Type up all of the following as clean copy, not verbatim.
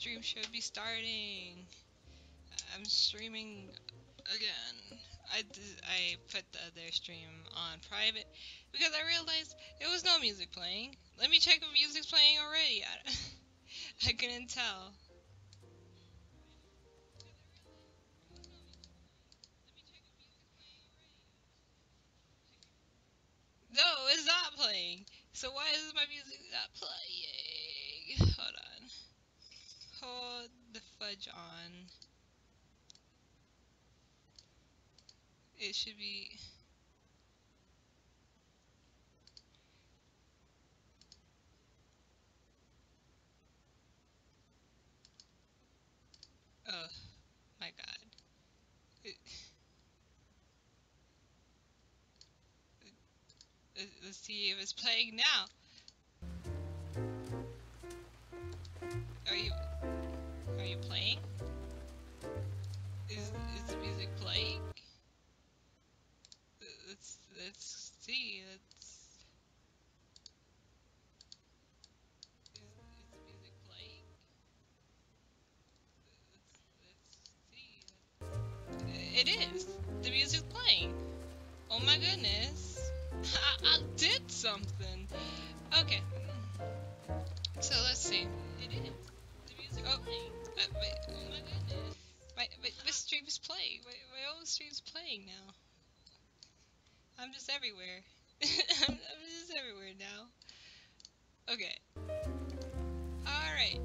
stream should be starting. I'm streaming again. I put the other stream on private because I realized there was no music playing. Let me check if music's playing already. I couldn't tell. No, it's not playing. So why is my music not playing? Hold on. Hold the fudge on. It should be... Oh, my god. It, let's see if it's playing now. Are you... Are you playing? Is the music playing? Let's see. Is the music playing? Let's see. It is. The music's playing. Oh my goodness. I did something. Okay. So let's see. It is. The music playing. Wait, oh my goodness. My stream is playing. My own stream's playing now. I'm just everywhere. I'm just everywhere now. Okay. Alright.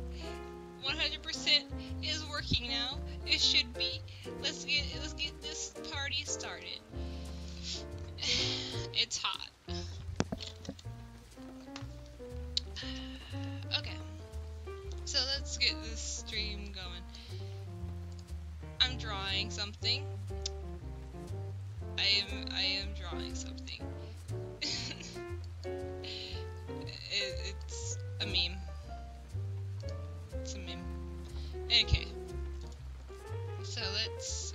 100% is working now. It should be. Let's get this party started. It's hot. Okay. So let's get this stream going. I'm drawing something. I am drawing something. It's a meme. It's a meme. Okay. So let's...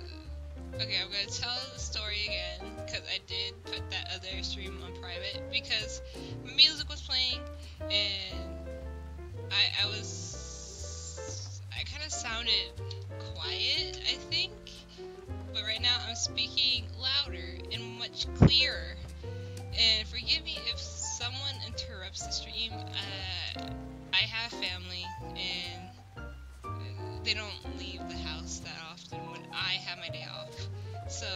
Okay, I'm gonna tell the story again, because I did put that other stream on private, because music was playing, and I kind of sounded quiet, I think, but right now I'm speaking louder and much clearer, and forgive me if someone interrupts the stream. I have family, and they don't leave the house that often when I have my day off. So,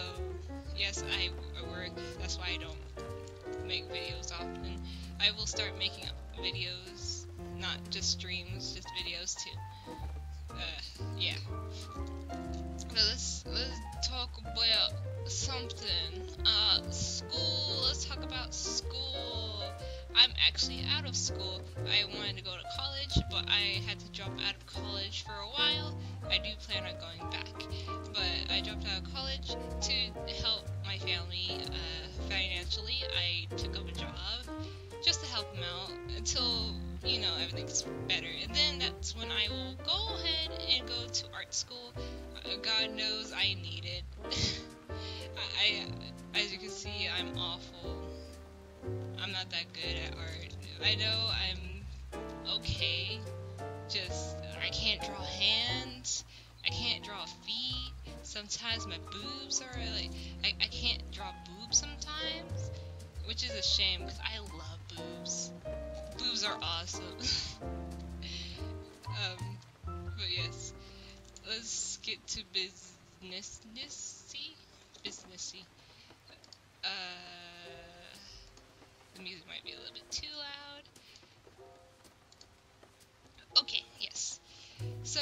yes, I work. That's why I don't make videos often. I will start making videos, not just streams, just videos too. Yeah. Let's talk about something. School. Let's talk about school. I'm actually out of school. I wanted to go to college, but I had to drop out of college for a while. I do plan on going back, but I dropped out of college to help my family financially. I took up a job just to help them out until, you know, everything's better. And then that's when I will go ahead and go to art school. God knows I need it. As you can see, I'm awful. I'm not that good at art. I know I'm okay, just I can't draw hands, I can't draw feet, sometimes my boobs are like, I can't draw boobs sometimes, which is a shame because I love boobs. Boobs are awesome. But yes, let's get to businessy. The music might be a little bit too loud. Okay, yes. So,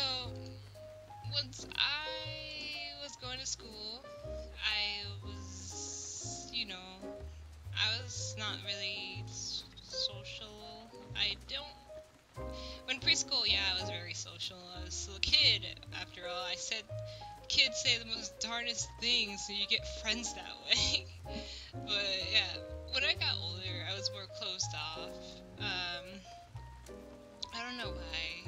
once I was going to school, I was, you know, I was not really social. When preschool, yeah, I was very social. I was a kid, after all. I said, kids say the most darndest things, so you get friends that way. But, yeah, when I got older, I was more closed off. I don't know why.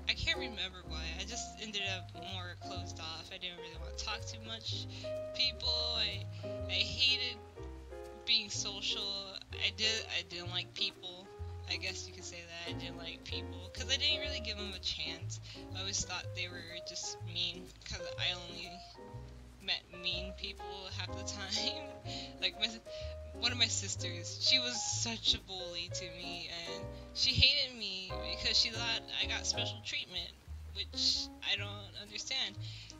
I can't remember why. I just ended up more closed off. I didn't really want to talk too much to people. I hated being social. I didn't like people. I guess you could say that I didn't like people, because I didn't really give them a chance. I always thought they were just mean, because I only met mean people half the time. Like, one of my sisters, she was such a bully to me, and she hated me because she thought I got special treatment, which I don't understand.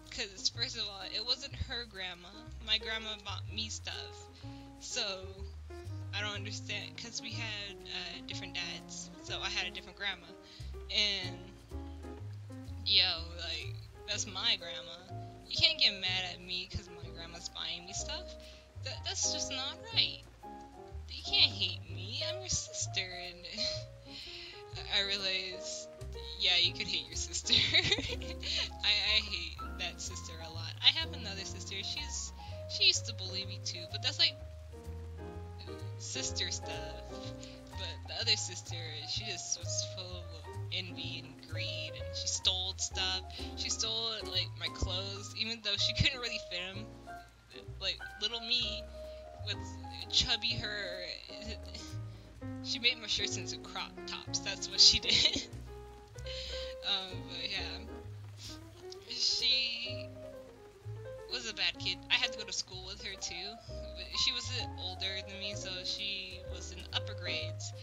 Because, first of all, it wasn't her grandma. My grandma bought me stuff. So, I don't understand, because we had different dads, so I had a different grandma, and, like, that's my grandma. You can't get mad at me because my grandma's buying me stuff. That's just not right. You can't hate me, I'm your sister, and I realized, yeah, you could hate your sister. I hate that sister a lot. I have another sister, she used to bully me too, but that's like sister stuff. But the other sister, she just was full of envy and greed, and she stole stuff. She stole, like, my clothes, even though she couldn't really fit them. Like, little me, with chubby her, she made my shirts into crop tops. That's what she did. But yeah, she was a bad kid. I had to go to school with her too. She was older than me, so she was in upper grades.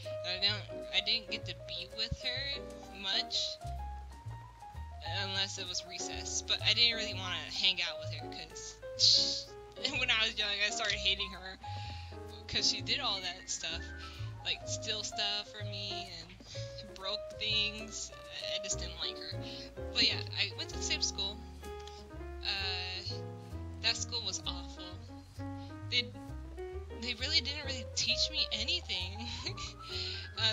I didn't get to be with her much unless it was recess. But I didn't really want to hang out with her because when I was young, I started hating her because she did all that stuff, like steal stuff from me and broke things. I just didn't like her. But yeah, I went to the same school. That school was awful. They really didn't really teach me anything.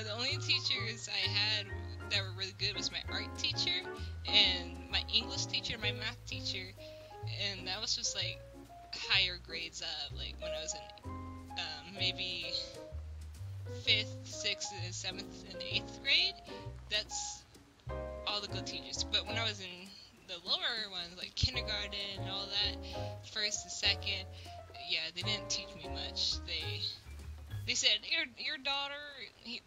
The only teachers I had that were really good was my art teacher and my English teacher and my math teacher, and that was just like higher grades up, like when I was in maybe 5th, 6th, and 7th, and 8th grade. That's all the good teachers. But when I was in the lower ones, like kindergarten and all that, 1st and 2nd, yeah, they didn't teach me much. They said, your daughter,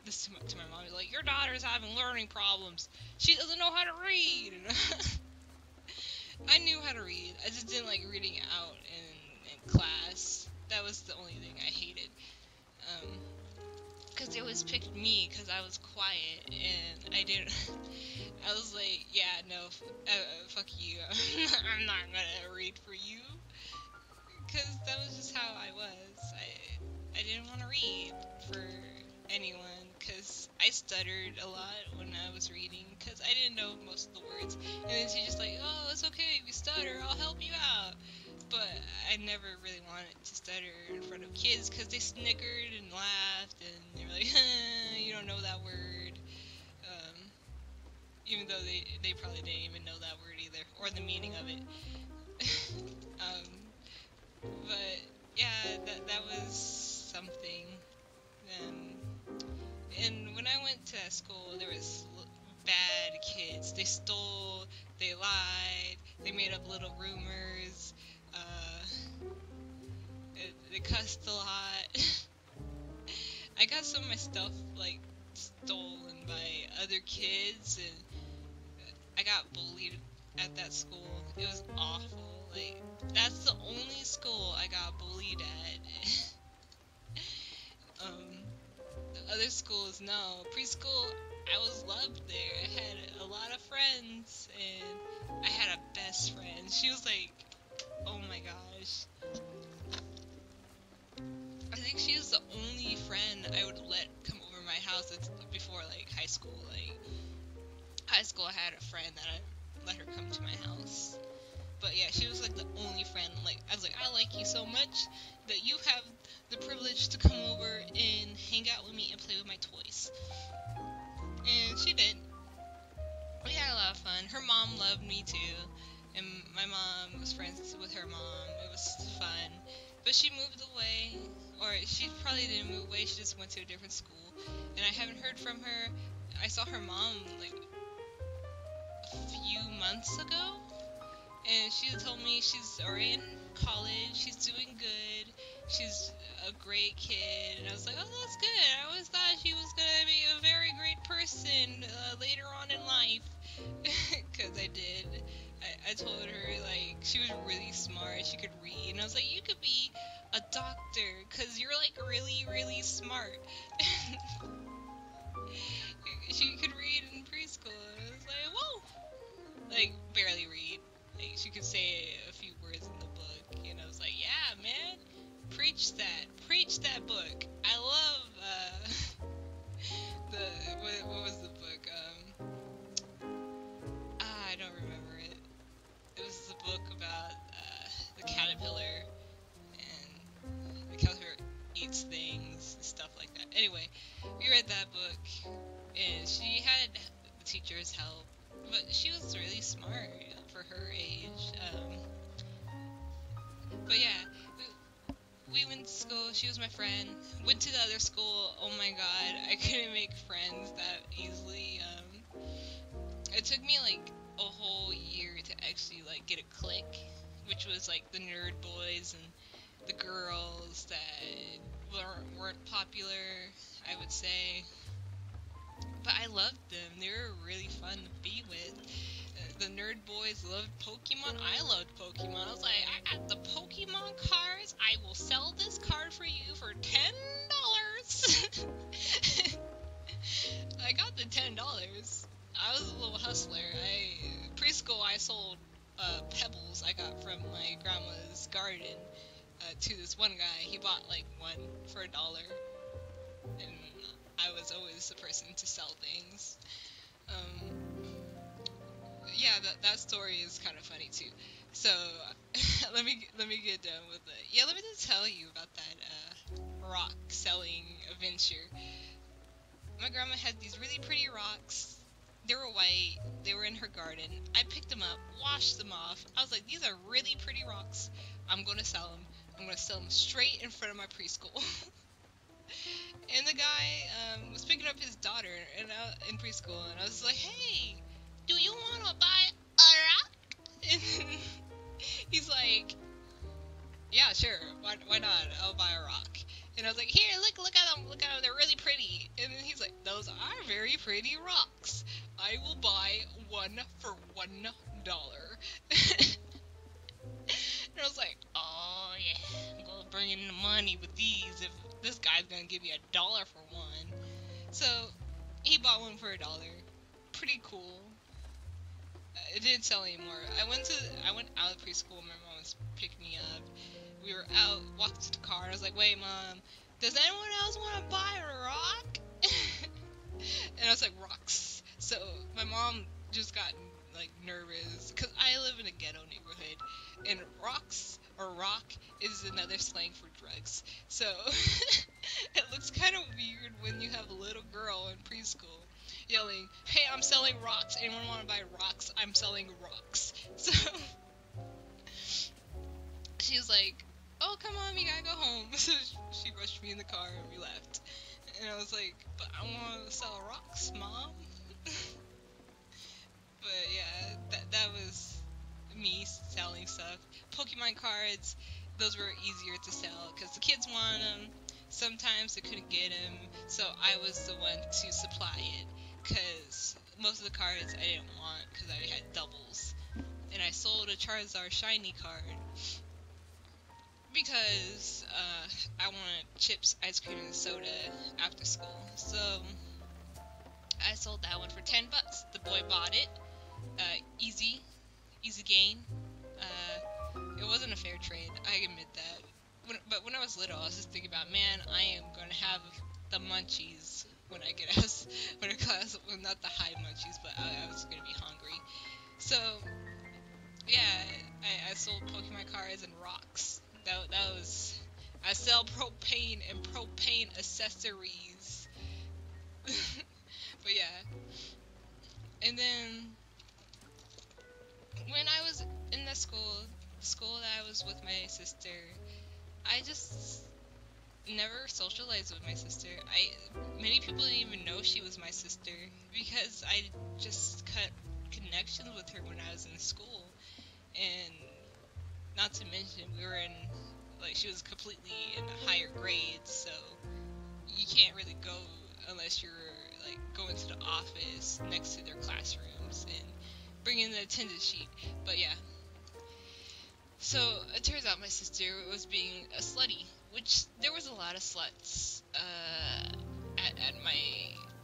this to my mom, like, your daughter's having learning problems. She doesn't know how to read. I knew how to read. I just didn't like reading out in class. That was the only thing I hated. Because they always picked me because I was quiet, and I was like, yeah, no, fuck you. I'm not gonna read for you. Because that was just how I was. I didn't want to read for anyone because I stuttered a lot when I was reading because I didn't know most of the words. And then she's just like, oh, it's okay if you stutter, I'll help you out. But I never really wanted to stutter in front of kids because they snickered and laughed and they were like, you don't know that word. Even though they probably didn't even know that word either, or the meaning of it. But yeah, that was something. And when I went to school, there was bad kids. They stole, they lied, they made up little rumors, they cussed a lot. I got some of my stuff, like, stolen by other kids, and I got bullied at that school. It was awful. Like, that's the only school I got bullied at. The other schools, no. Preschool, I was loved there. I had a lot of friends, and I had a best friend. She was like, oh my gosh. I think she was the only friend I would let come over my house before, like, high school. Like, high school, I had a friend that I let her come to my house. But yeah, she was like the only friend. Like, I was like, I like you so much that you have the privilege to come over and hang out with me and play with my toys. And she did. We had a lot of fun. Her mom loved me too, and my mom was friends with her mom. It was fun. But she moved away, or she probably didn't move away. She just went to a different school, and I haven't heard from her. I saw her mom like a few months ago. And she told me she's already in college, she's doing good, she's a great kid, and I was like, oh, that's good. I always thought she was gonna be a very great person later on in life. Because I did. I told her, like, she was really smart, she could read, and I was like, you could be a doctor, because you're, like, really, really smart. She could read in preschool, and I was like, whoa! Like, barely read. Like, she could say a few words in the book, and I was like, yeah, man, preach that book. I love, what was the book, I don't remember it. It was a book about, the caterpillar, and the caterpillar eats things, and stuff like that. Anyway, we read that book, and she had the teacher's help, but she was really smart for her age. But yeah, we went to school. She was my friend. Went to the other school. Oh my god, I couldn't make friends that easily. It took me like a whole year to actually like get a clique, which was like the nerd boys and the girls that weren't popular, I would say. But I loved them. They were really fun to be with. The nerd boys loved Pokemon. I loved Pokemon. I was like, I got the Pokemon cards. I will sell this card for you for $10. I got the $10. I was a little hustler. Preschool, I sold pebbles I got from my grandma's garden to this one guy. He bought like one for $1, and I was always the person to sell things. Yeah, that story is kind of funny too. So let me get done with it. Yeah, let me just tell you about that rock selling adventure. My grandma had these really pretty rocks. They were white. They were in her garden. I picked them up, washed them off. I was like, these are really pretty rocks. I'm going to sell them. I'm going to sell them straight in front of my preschool. And the guy was picking up his daughter in preschool, and I was like, hey, do you want to buy a rock? And he's like, yeah, sure, why not? I'll buy a rock. And I was like, here, look at them, they're really pretty. And then he's like, those are very pretty rocks. I will buy one for $1. And I was like, oh yeah, I'm gonna bring in the money with these if this guy's gonna give me $1 for one. So he bought one for $1. Pretty cool. It didn't sell anymore. I went out of preschool. My mom was picking me up. We were out, walked to the car, and I was like, wait, Mom, does anyone else want to buy a rock? And I was like, rocks. So my mom just got like nervous because I live in a ghetto neighborhood, and rocks or rock is another slang for drugs. So it looks kind of weird when you have a little girl in preschool yelling, hey, I'm selling rocks. Anyone want to buy rocks? I'm selling rocks. So she was like, oh, come on, we gotta go home. So she rushed me in the car and we left. And I was like, but I want to sell rocks, Mom. But yeah, that was me selling stuff. Pokemon cards, those were easier to sell because the kids wanted them. Sometimes they couldn't get them, so I was the one to supply it because most of the cards I didn't want because I had doubles. And I sold a Charizard shiny card because I wanted chips, ice cream, and soda after school. So I sold that one for $10. The boy bought it. Easy gain. It wasn't a fair trade, I admit that. But when I was little, I was just thinking about, man, I am going to have the munchies when I get out of class. Well, not the high munchies, but I was going to be hungry. So, yeah, I sold Pokemon cards and rocks. That was... I sell propane and propane accessories. But yeah. And then when I was in the school that I was with my sister, I just never socialized with my sister. Many people didn't even know she was my sister because I just cut connections with her when I was in school. And not to mention, we were in, like, she was completely in a higher grade, so you can't really go unless you're like going to the office next to their classrooms and bringing the attendance sheet. But yeah. So it turns out my sister was being a slutty, which there was a lot of sluts at my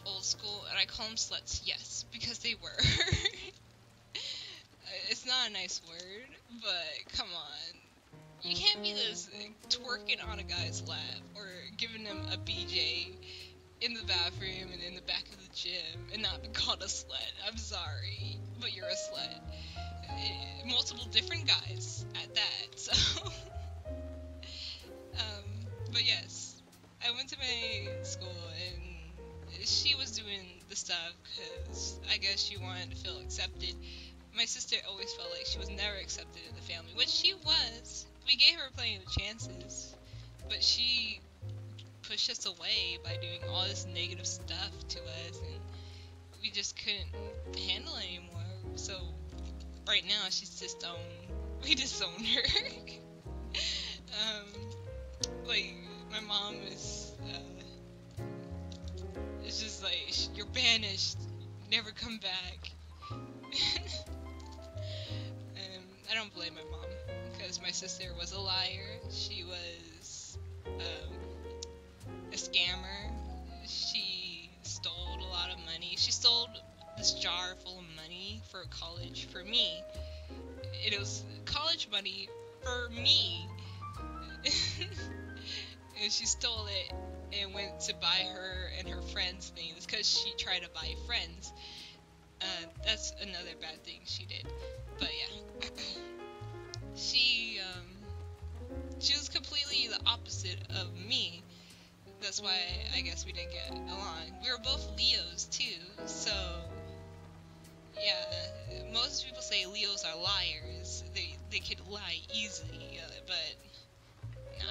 old school, and I call them sluts, yes, because they were. It's not a nice word, but come on. You can't be this twerking on a guy's lap or giving him a BJ in the bathroom and in the back of the gym and not be called a slut. I'm sorry, but you're a slut. Multiple different guys at that, so. But yes, I went to my school and she was doing the stuff because I guess she wanted to feel accepted. My sister always felt like she was never accepted in the family, which she was. We gave her plenty of chances, but she pushed us away by doing all this negative stuff to us, and we just couldn't handle it anymore. So right now she's disowned. We disowned her. Like my mom is, it's just like you're banished, never come back. I don't blame my mom because my sister was a liar. She was a scammer. She stole a lot of money. She stole this jar full of money for college for me. It was college money for me. And she stole it and went to buy her and her friends things because she tried to buy friends. That's another bad thing she did. But yeah. She was completely the opposite of me. That's why I guess we didn't get along. We were both Leos too, so yeah. Most people say Leos are liars. They could lie easily, but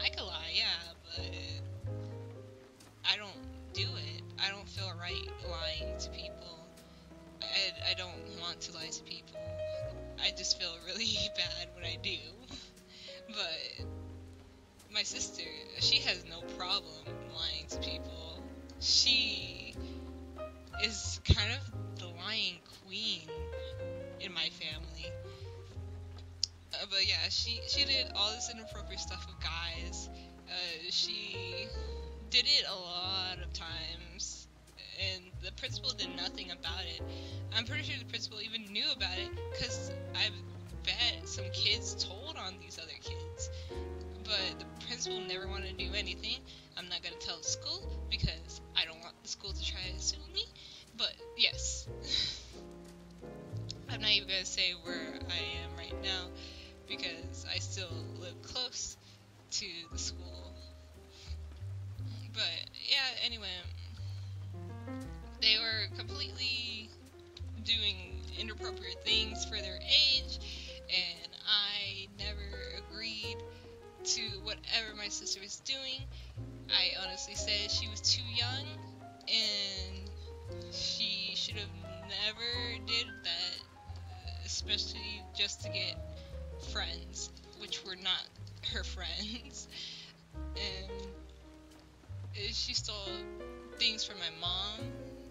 I could lie, yeah, but I don't do it. I don't feel right lying to people. I don't want to lie to people. I just feel really bad when I do. But my sister, she has no problem lying to people. She is kind of the lying queen in my family. But yeah, she did all this inappropriate stuff with guys. She did it a lot of times, and the principal did nothing about it. I'm pretty sure the principal even knew about it, because I bet some kids told on these other kids. But the principal never wanted to do anything. I'm not going to tell the school, because I don't want the school to try to sue me. But yes, I'm not even going to say where I am right now, because I still live close to the school. But yeah, anyway, they were completely doing inappropriate things for their age, and I never agreed to whatever my sister was doing. I honestly said she was too young, and she should have never did that, especially just to get friends, which were not her friends. And she stole things from my mom,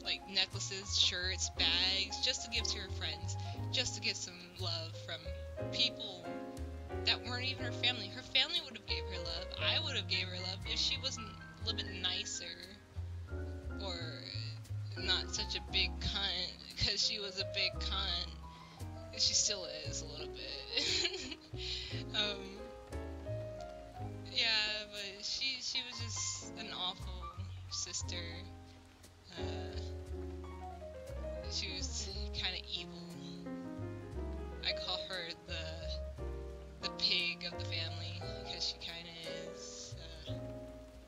like necklaces, shirts, bags, just to give to her friends, just to get some love from people that weren't even her family. Her family would have gave her love. I would have gave her love if she wasn't a little bit nicer, or not such a big cunt, because she was a big cunt. She still is a little bit. Yeah, but she was just an awful sister. She was kind of evil. I call her the pig of the family, because she kind of is.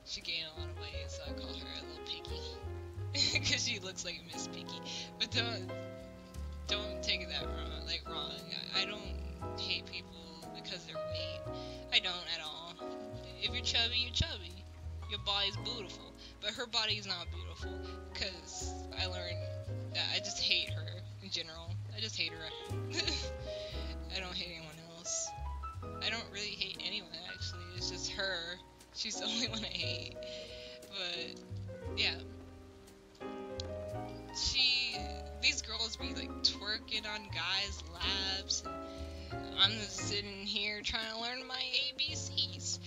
She gained a lot of weight, so I call her a little piggy, because she looks like Miss Piggy. But don't take that wrong. I don't hate people because of their weight. I don't at all. If you're chubby, you're chubby. Your body's beautiful. But her body is not beautiful, because I learned that I just hate her in general. I just hate her. I don't hate anyone else. I don't really hate anyone, actually. It's just her. She's the only one I hate. But, yeah. be like twerking on guys' laps. I'm just sitting here trying to learn my ABCs.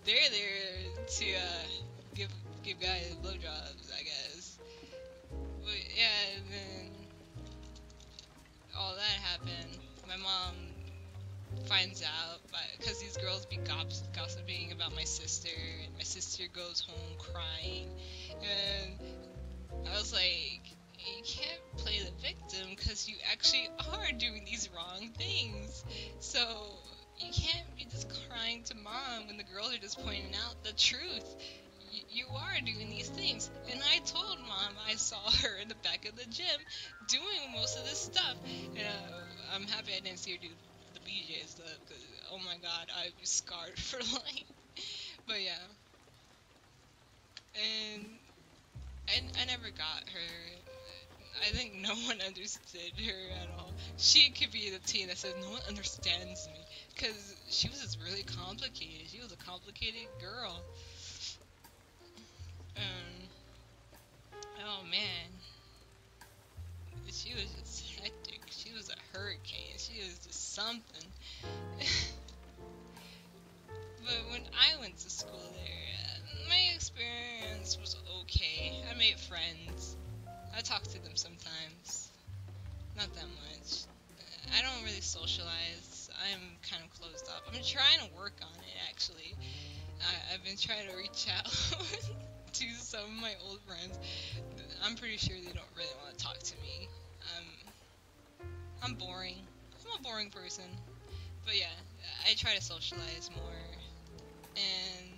They're there to give guys blowjobs, I guess. But yeah, and then all that happened. My mom finds out because these girls be gossiping about my sister, and my sister goes home crying, and I was like, you can't play the victim because you actually are doing these wrong things. So you can't be just crying to mom when the girls are just pointing out the truth. You are doing these things. And I told mom I saw her in the back of the gym doing most of this stuff. And I'm happy I didn't see her do the BJ stuff because, oh my god, I'd be scarred for life. But yeah. And I never got her. I think no one understood her at all. She could be the teen that says no one understands me, because she was just really complicated. She was a complicated girl. Oh man, she was just hectic. She was a hurricane. She was just something. But when I went to school there, my experience was okay. I made friends. I talk to them sometimes. Not that much. I don't really socialize. I'm kind of closed off. I'm trying to work on it, actually. I've been trying to reach out to some of my old friends. I'm pretty sure they don't really want to talk to me. I'm boring. I'm a boring person. But yeah, I try to socialize more. And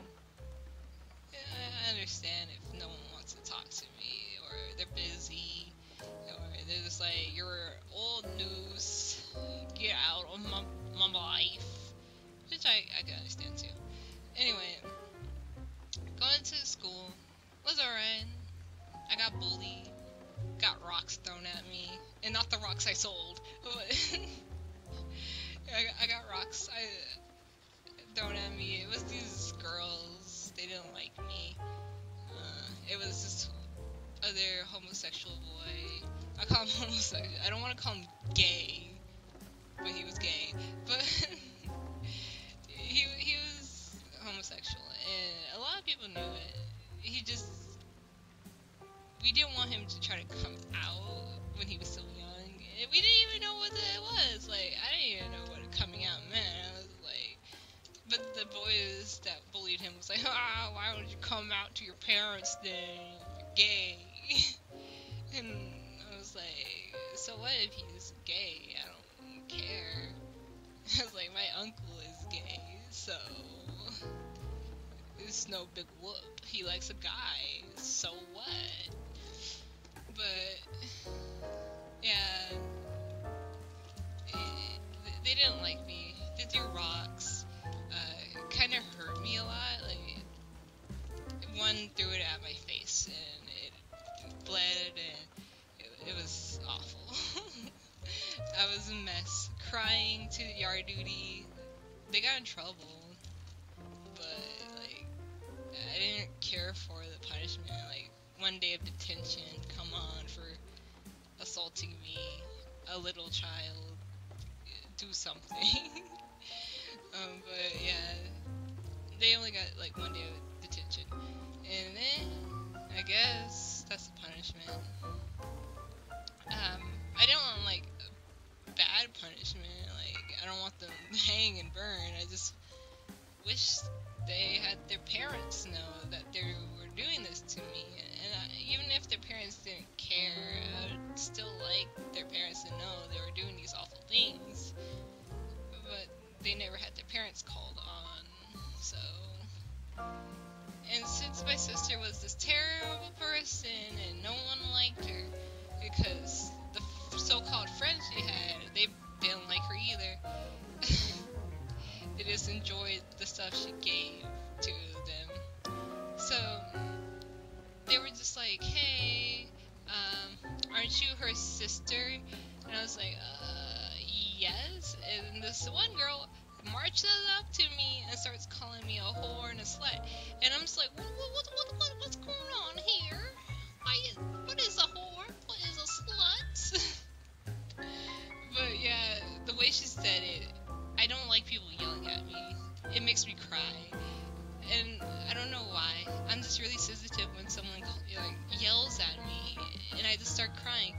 I understand if no one wants to talk to me, or they're busy, or they're just like, you're old news, get out of my life, which I can understand too. Anyway, going to school was alright. I got bullied, got rocks thrown at me, and not the rocks I sold, but I got rocks thrown at me. It was these girls, they didn't like me. It was this other homosexual boy. I call him homosexual. I don't want to call him gay, but he was gay. But he was homosexual, and a lot of people knew it. We didn't want him to try to come out when he was still young. We didn't even know what that was. Like, I didn't even know what coming out meant. I was like, but the boys that bullied him was like, why don't you come out to your parents then? You're gay. And I was like, so what if he's gay? I don't care. I was like, my uncle is gay, so it's no big whoop. He likes a guy, so what? But yeah, they didn't like me. They threw rocks. Kind of hurt me a lot. Like, one threw it at my face, and it bled, and it was awful. I was a mess. Crying to yard duty. They got in trouble, but like, I didn't care for the punishment. Like, 1 day of detention, come on, for assaulting me, a little child. Do something. But yeah, they only got like 1 day of detention, and then I guess that's the punishment. I don't want like a bad punishment. Like, I don't want them hang and burn. I just wish they had their parents know that they were doing this to me. And even if their parents didn't care, I would still like their parents to know they were doing these awful things. But they never had their parents called on, so. And since my sister was this terrible person and no one liked her because the so-called friends she had, they didn't like her either. They just enjoyed the stuff she gave to them. So they were just like, hey, aren't you her sister? And I was like, yes. And this one girl marches up to me and starts calling me a whore and a slut. And I'm just like, what's going on here? What is a whore? What is way she said it, I don't like people yelling at me. It makes me cry. And I don't know why. I'm just really sensitive when someone yells at me, and I just start crying.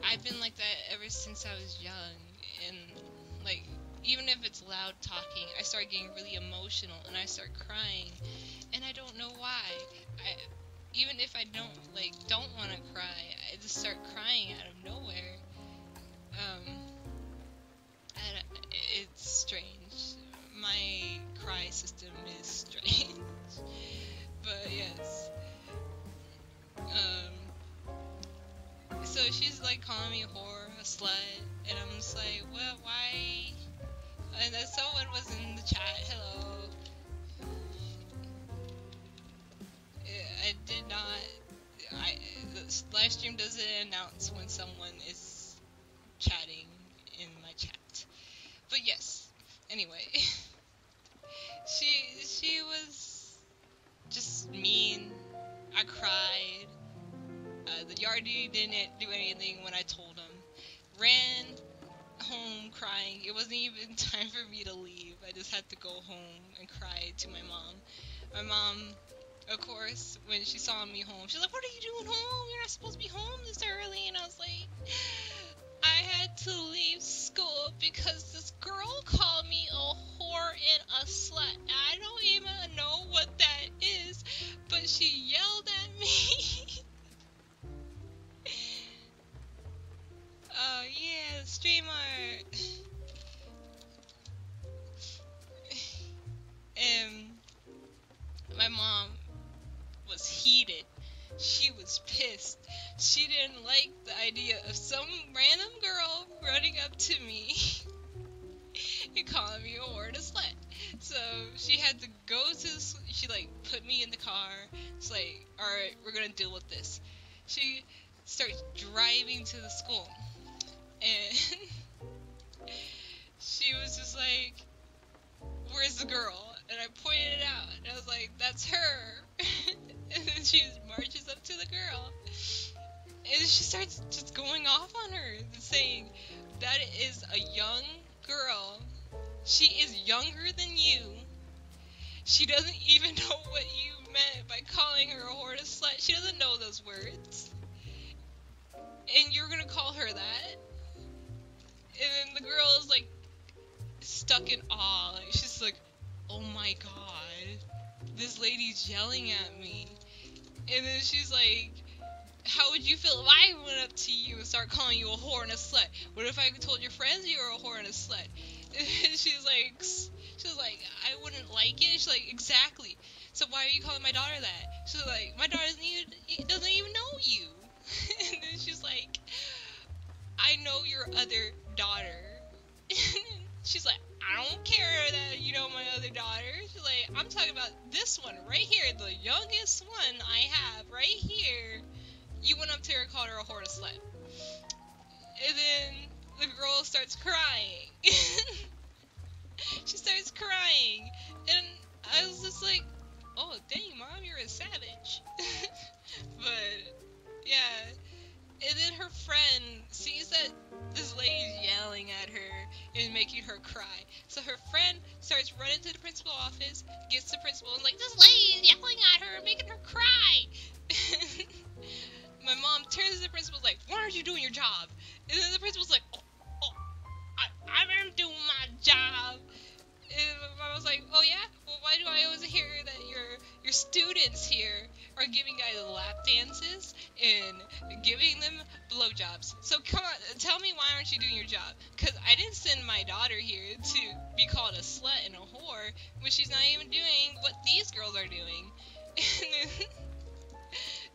I've been like that ever since I was young, and like even if it's loud talking, I start getting really emotional and I start crying, and I don't know why. Even if I don't want to cry, I just start crying out of nowhere. It's strange. My cry system is strange. But yes. So she's like calling me a whore, a slut, and I'm just like, well, why? And then someone was in the chat. Hello. I did not. The live stream doesn't announce when someone is chatting in my chat. But yes. Anyway, she was just mean. I cried. The yardie didn't do anything when I told him. Ran home crying. It wasn't even time for me to leave. I just had to go home and cry to my mom. My mom, of course, when she saw me home, she's like, "What are you doing home? You're not supposed to be home this early." And I was like, I had to leave school because this girl called me a whore and a slut. I don't even know what that is, but she yelled at me. Oh yeah, streamer. And my mom was heated. She was pissed. She didn't like the idea of some random girl running up to me and calling me a whore and a slut. So she had to go to she put me in the car. It's like, alright, we're gonna deal with this. She starts driving to the school. And she was just like, "Where's the girl?" And I pointed it out. And I was like, "That's her." And then she marches up to the girl. And she starts just going off on her, saying, "That is a young girl. She is younger than you. She doesn't even know what you meant by calling her a whore and a slut. She doesn't know those words. And you're gonna call her that?" And then the girl is stuck in awe. She's like, "Oh my god, this lady's yelling at me." And then she's like, "How would you feel if I went up to you and started calling you a whore and a slut? What if I told your friends you were a whore and a slut?" And she's like, "I wouldn't like it." She's like, "Exactly. So why are you calling my daughter that?" She's like, "My daughter doesn't even know you." And then she's like, "I know your other daughter." She's like, "I don't care that you know my other daughter." She's like, "I'm talking about this one right here, the youngest one I have right here. You went up to her and called her a whore and a slut." And then the girl starts crying. She starts crying. And I was just like, "Oh, dang, Mom, you're a savage." But, yeah. And then her friend sees that this lady's yelling at her and making her cry. So her friend starts running to the principal's office, gets the principal, and like, "This lady is yelling at her and making her cry." My mom turns to the principal like, "Why aren't you doing your job?" And then the principal's like, I'm doing my job." And my mom was like, "Oh yeah? Well, why do I always hear that your students here are giving guys lap dances and giving them blowjobs? So come on, tell me, why aren't you doing your job? Because I didn't send my daughter here to be called a slut and a whore when she's not even doing what these girls are doing." And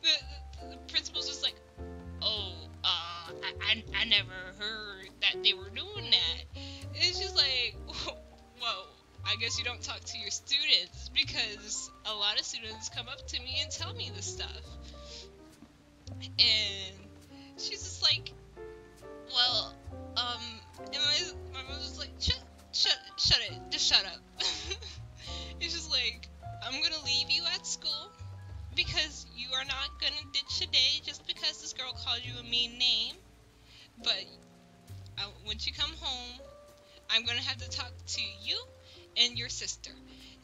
then the principal's just like, "Oh, I never heard that they were doing that." And it's just like, whoa, I guess you don't talk to your students, because a lot of students come up to me and tell me this stuff. And she's just like, "Well, and my mom's just like, shut it, just shut up." It's just like, "I'm gonna leave you at school, because you are not gonna ditch a day just because this girl called you a mean name. But when once you come home, I'm gonna have to talk to you and your sister.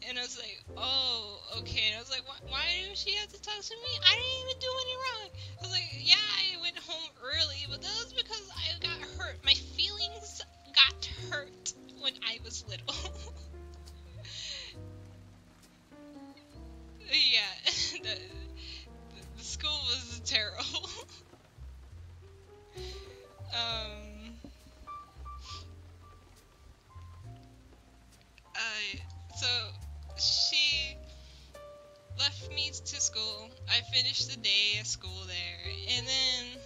And I was like, oh, okay. And I was like, why didn't she have to talk to me? I didn't even do any wrong. I was like, yeah, I went home early, but that was because I got hurt. My feelings got hurt when I was little. Yeah, the school was terrible. um, so she left me to school. I finished the day at school there, and then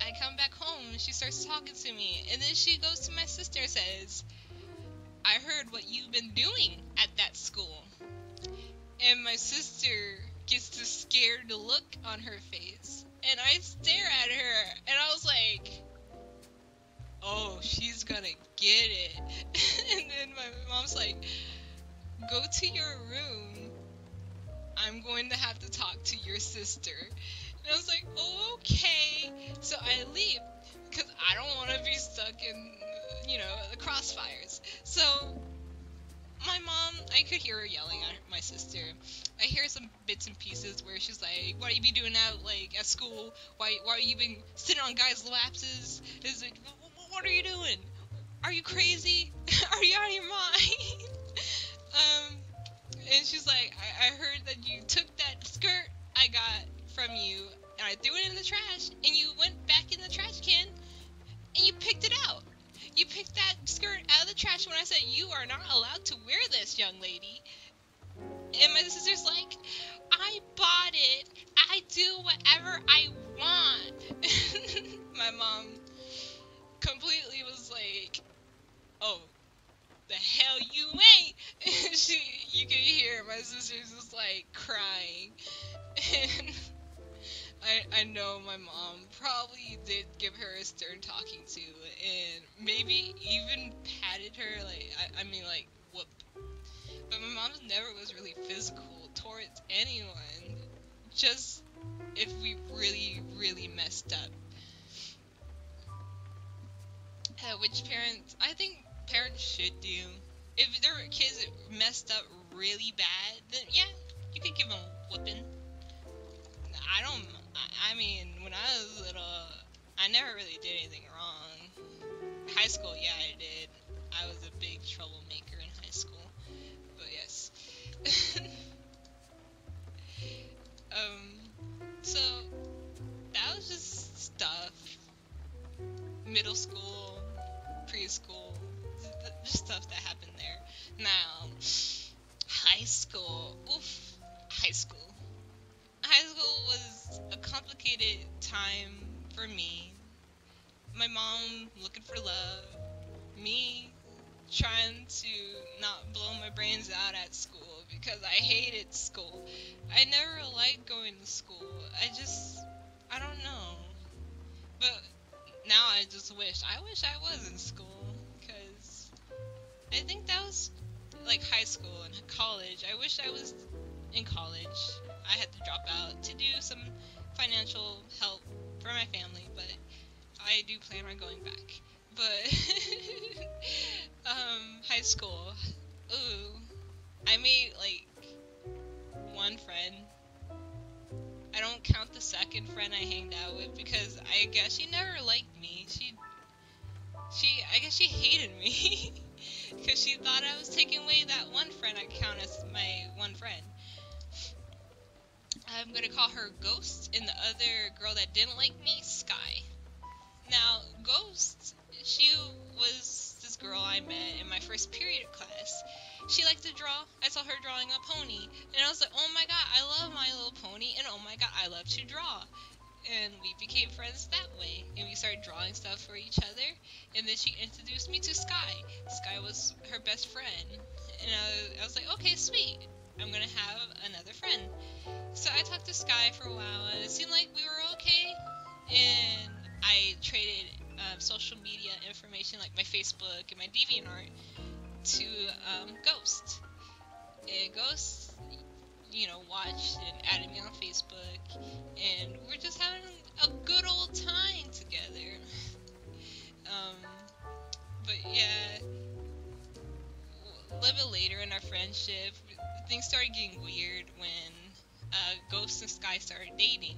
I come back home and she starts talking to me, and then she goes to my sister and says, I heard what you've been doing at that school. And my sister gets this scared look on her face, and I stare at her, and I was like, oh, she's gonna get it. And then my mom's like, go to your room. I'm going to have to talk to your sister. And I was like, oh, okay. So I leave, because I don't want to be stuck in, the crossfires. So my mom, I could hear her yelling at my sister. I hear some bits and pieces where she's like, what are you be doing out, at school? Why are you been sitting on guys' laps? Is it, what are you doing? Are you crazy? Are you out of your mind? And she's like, I heard that you took that skirt I got from you, and I threw it in the trash, and you went back in the trash can, and you picked it out. You picked that skirt out of the trash when I said you are not allowed to wear this, young lady. And my sister's like, I bought it. I do whatever I want. My mom completely was like, oh, the hell you ain't. You can hear my sister's just like crying. And I know my mom probably did give her a stern talking to, and maybe even patted her, whoop. But my mom never was really physical towards anyone, just if we really, really messed up. Which I think parents should do. If their kids messed up really bad, then yeah, you could give them a whooping. I mean, when I was little, I never really did anything wrong. High school, yeah, I did. I was a big troublemaker in high school. But yes. So, that was just stuff. Middle school, preschool, just stuff that happened there. Now, high school. Oof. High school. High school was a complicated time for me. My mom looking for love. Me trying to not blow my brains out at school because I hated school. I never liked going to school. I don't know. But now I wish I was in school, because I think that was high school and college. I wish I was in college. I had to drop out to do some financial help for my family, but I do plan on going back. But high school, ooh, I made one friend. I don't count the second friend I hanged out with, because I guess she never liked me. I guess she hated me because she thought I was taking away that one friend I count as my one friend. I'm gonna call her Ghost, and the other girl that didn't like me, Sky. Now, Ghost, she was this girl I met in my first period class. She liked to draw. I saw her drawing a pony, and I was like, oh my god, I love My Little Pony, and oh my god, I love to draw. And we became friends that way, and we started drawing stuff for each other, and then she introduced me to Sky. Sky was her best friend, and I was like, okay, sweet, I'm gonna have another friend. So I talked to Sky for a while, and it seemed like we were okay, and I traded social media information, like my Facebook and my DeviantArt, to Ghost. And Ghost, watched and added me on Facebook, and we're just having a good old time together. Um, but yeah, a little bit later in our friendship, things started getting weird when Ghost and Sky started dating.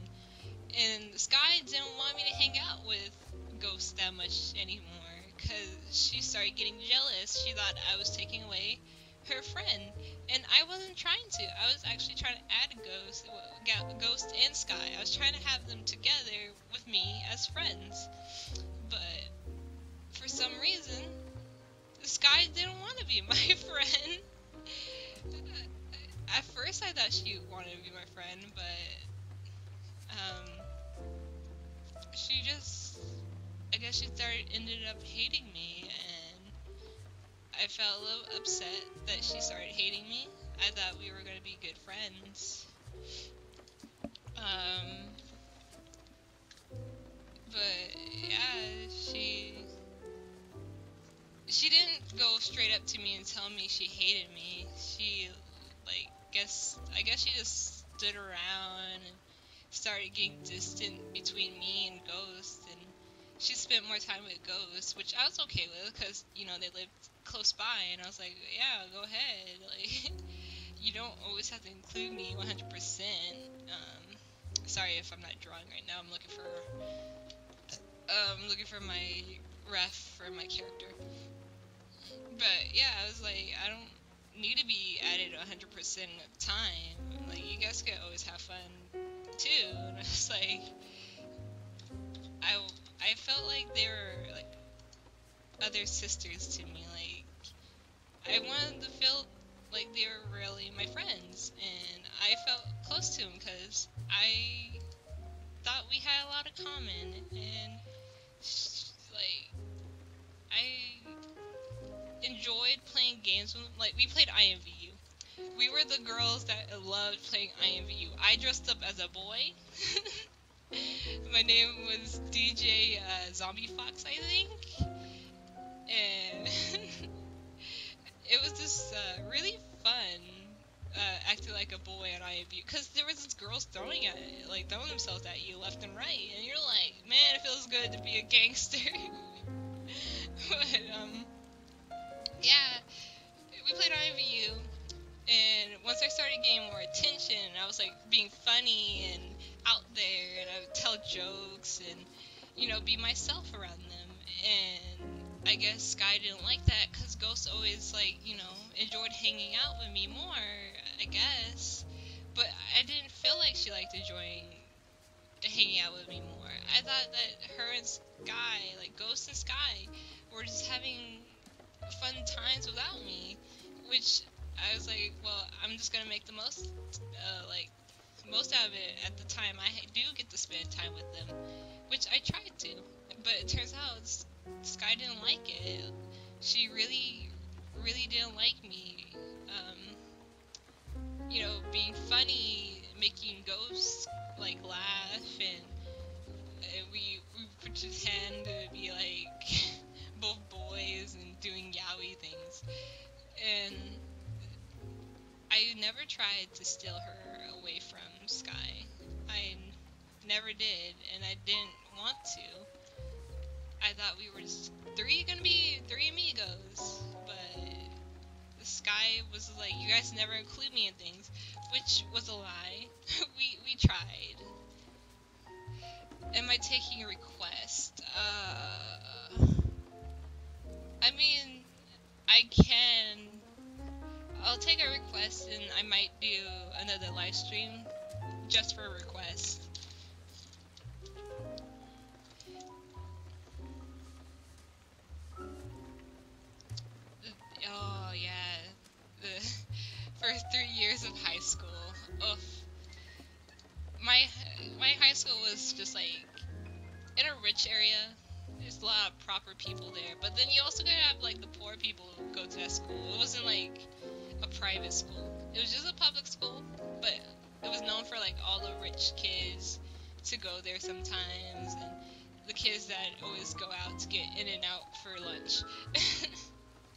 And Sky didn't want me to hang out with Ghost that much anymore because she started getting jealous. She thought I was taking away her friend, and I wasn't trying to. I was actually trying to add Ghost and Sky. I was trying to have them together with me as friends, but for some reason, Sky didn't want to be my friend. At first, I thought she wanted to be my friend, but she just, I guess she ended up hating me, and I felt a little upset that she started hating me. I thought we were going to be good friends. But yeah, she didn't go straight up to me and tell me she hated me. She, like, I guess she just stood around and started getting distant between me and Ghost, and she spent more time with Ghost, which I was okay with, because, you know, they lived close by, and I was like, yeah, go ahead, like, you don't always have to include me 100%. Sorry if I'm not drawing right now, I'm looking for my ref for my character. But yeah, I was like, I don't need to be added 100% of the time. Like, you guys can always have fun too. And I was like, I felt like they were like other sisters to me. Like, I wanted to feel like they were really my friends, and I felt close to them because I thought we had a lot of common, and like I enjoyed playing games with them. Like, we played IMVU. We were the girls that loved playing IMVU. I dressed up as a boy. My name was DJ Zombie Fox, I think. And it was just really fun acting like a boy on IMVU. Because there was these girls throwing themselves at you left and right. And you're like, man, it feels good to be a gangster. But, yeah, we played IMVU, and once I started getting more attention, I was like being funny and out there, and I would tell jokes and, you know, be myself around them. And I guess Sky didn't like that because Ghost always, like, you know, enjoyed hanging out with me more, I guess. But I didn't feel like she liked enjoying hanging out with me more. I thought that her and Sky, like Ghost and Sky, were just having fun times without me, which I was like, well, I'm just gonna make the most out of it at the time I do get to spend time with them, which I tried to, but it turns out Sky didn't like it. She really, really didn't like me, you know, being funny, making Ghosts like laugh, and we pretend to be like both boys and doing yaoi things, and I never tried to steal her away from Sky. I never did, and I didn't want to. I thought we were just gonna be three amigos, but Sky was like, you guys never include me in things, which was a lie. we tried. Am I taking a request? I mean, I can. I'll take a request, and I might do another live stream just for a request. Oh yeah, the first 3 years of high school. Oof. My high school was just like in a rich area. There's a lot of proper people there, but then you also gotta have like the poor people who go to that school. It wasn't like a private school. It was just a public school, but it was known for like all the rich kids to go there sometimes, and the kids that always go out to get in and out for lunch.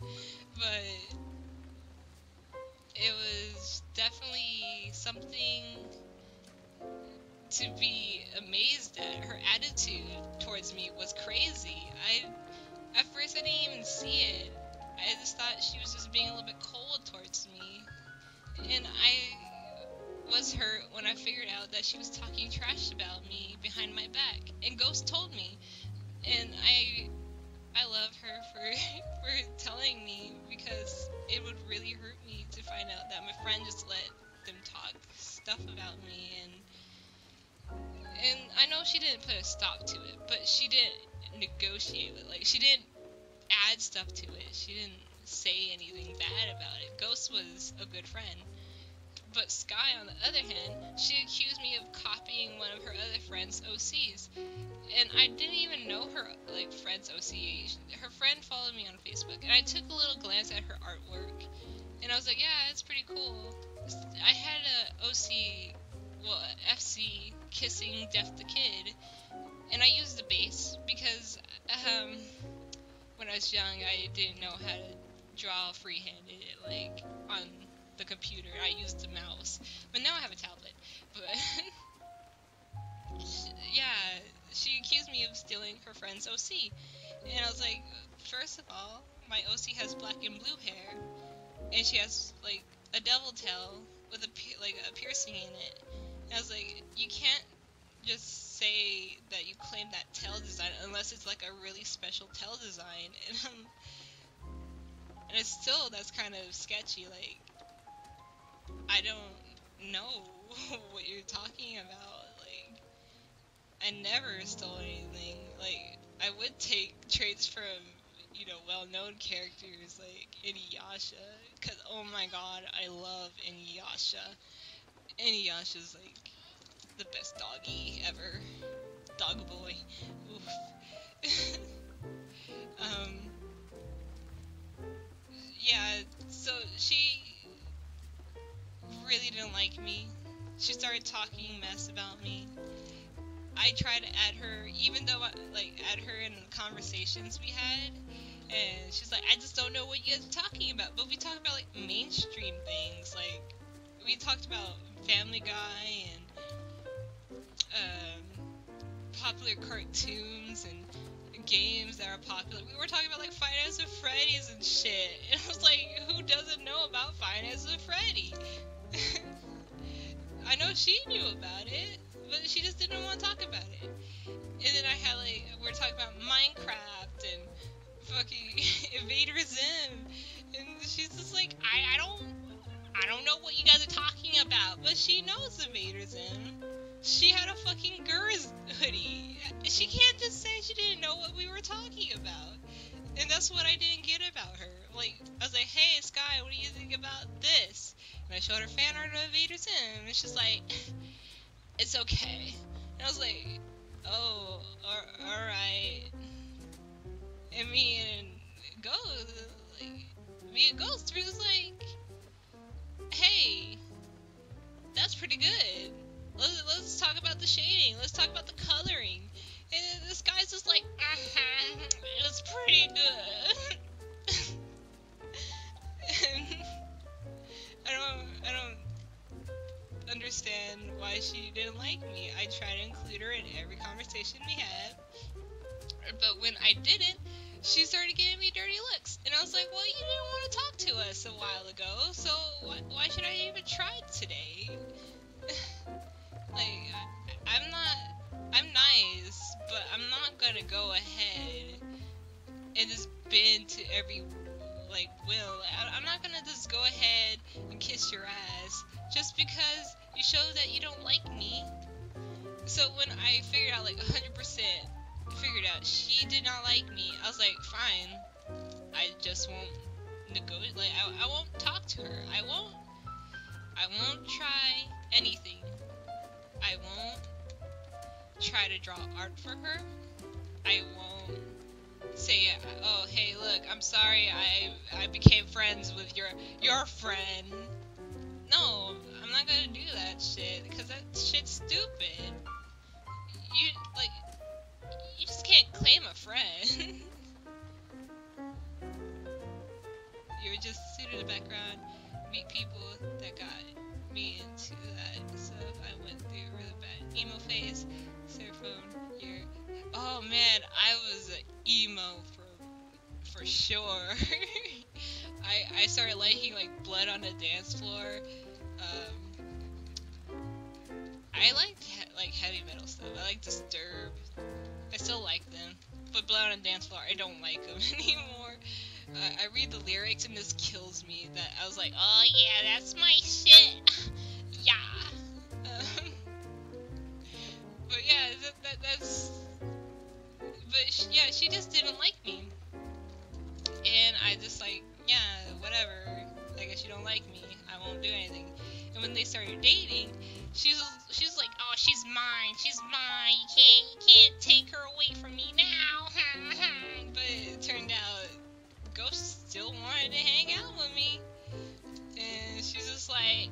But it was definitely something to be amazed at. Her attitude towards me was crazy. At first I didn't even see it. I just thought she was just being a little bit cold towards me. And I was hurt when I figured out that she was talking trash about me behind my back. And Ghost told me. And I love her for for telling me, because it would really hurt me to find out that my friend just let them talk stuff about me. And I know she didn't put a stop to it, but she didn't negotiate it. Like, she didn't add stuff to it. She didn't say anything bad about it. Ghost was a good friend. But Sky, on the other hand, she accused me of copying one of her other friends' OCs. And I didn't even know her, like, friend's OC. Her friend followed me on Facebook, and I took a little glance at her artwork, and I was like, yeah, it's pretty cool. I had a OC, well, FC, kissing Def the Kid, and I used the base because, when I was young, I didn't know how to draw freehanded, like, on the computer. I used the mouse, but now I have a tablet. But yeah, she accused me of stealing her friend's OC, and I was like, first of all, my OC has black and blue hair, and she has like a devil tail with a piercing in it. And I was like, you can't just say that you claim that tail design unless it's like a really special tail design, and it's still, that's kind of sketchy. Like, I don't know what you're talking about. Like, I never stole anything. Like, I would take traits from, well-known characters like Inuyasha, cause oh my god, I love Inuyasha. Inuyasha's like the best doggy ever. Dog boy. Oof. Yeah, so she really didn't like me. She started talking mess about me. I tried to add her, even though add her in the conversations we had, and she's like, I just don't know what you guys are talking about. But we talked about like mainstream things, like we talked about Family Guy and popular cartoons and games that are popular. We were talking about like Five Nights at Freddy's and shit. And I was like, who doesn't know about Five Nights at Freddy? I know she knew about it, but she just didn't want to talk about it. And then I had we're talking about Minecraft and fucking Invader Zim, and she's just like, I don't know what you guys are talking about, but she knows Invader Zim. She had a fucking Gurz hoodie. She can't just say she didn't know what we were talking about. And that's what I didn't get about her. Like, I was like, hey, Sky, what do you think about this? And I showed her fan art of Invader Zim, and she's like, it's okay. And I was like, oh, alright. And me and Ghost was like, hey, that's pretty good. Let's talk about the shading. Let's talk about the coloring. And this guy's just like, it's pretty good. And I don't understand why she didn't like me. I tried to include her in every conversation we had, but when I didn't, she started giving me dirty looks. And I was like, well, you didn't want to talk to us a while ago, so why should I even try today? Like, I'm nice, but I'm not gonna go ahead and just bend to every, will. I'm not gonna just go ahead and kiss your ass just because you show that you don't like me. So when I figured out, 100% figured out she did not like me, I was like, fine, I just won't negotiate. I won't talk to her. I won't try anything. I won't try to draw art for her. I won't say, oh, hey, look, I'm sorry I became friends with your friend. No, I'm not gonna do that shit, because that shit's stupid. You just can't claim a friend. You were just sitting in the background, meet people that got me into that stuff. I went through a really bad emo phase. Oh man, I was an emo for for sure. I started liking like Blood on the Dance Floor. I liked like heavy metal stuff. I like Disturbed. I still like them, but Blood on the Dance Floor, I don't like them anymore. I read the lyrics and this kills me. That I was like, oh yeah, that's my shit. Yeah. But yeah, that's. But yeah, she just didn't like me, and I just like, yeah, whatever. I guess you don't like me. I won't do anything. And when they started dating, she's like, oh, she's mine. She's mine. You can't take her away from me now. But it turned out Ghost still wanted to hang out with me, and she's just like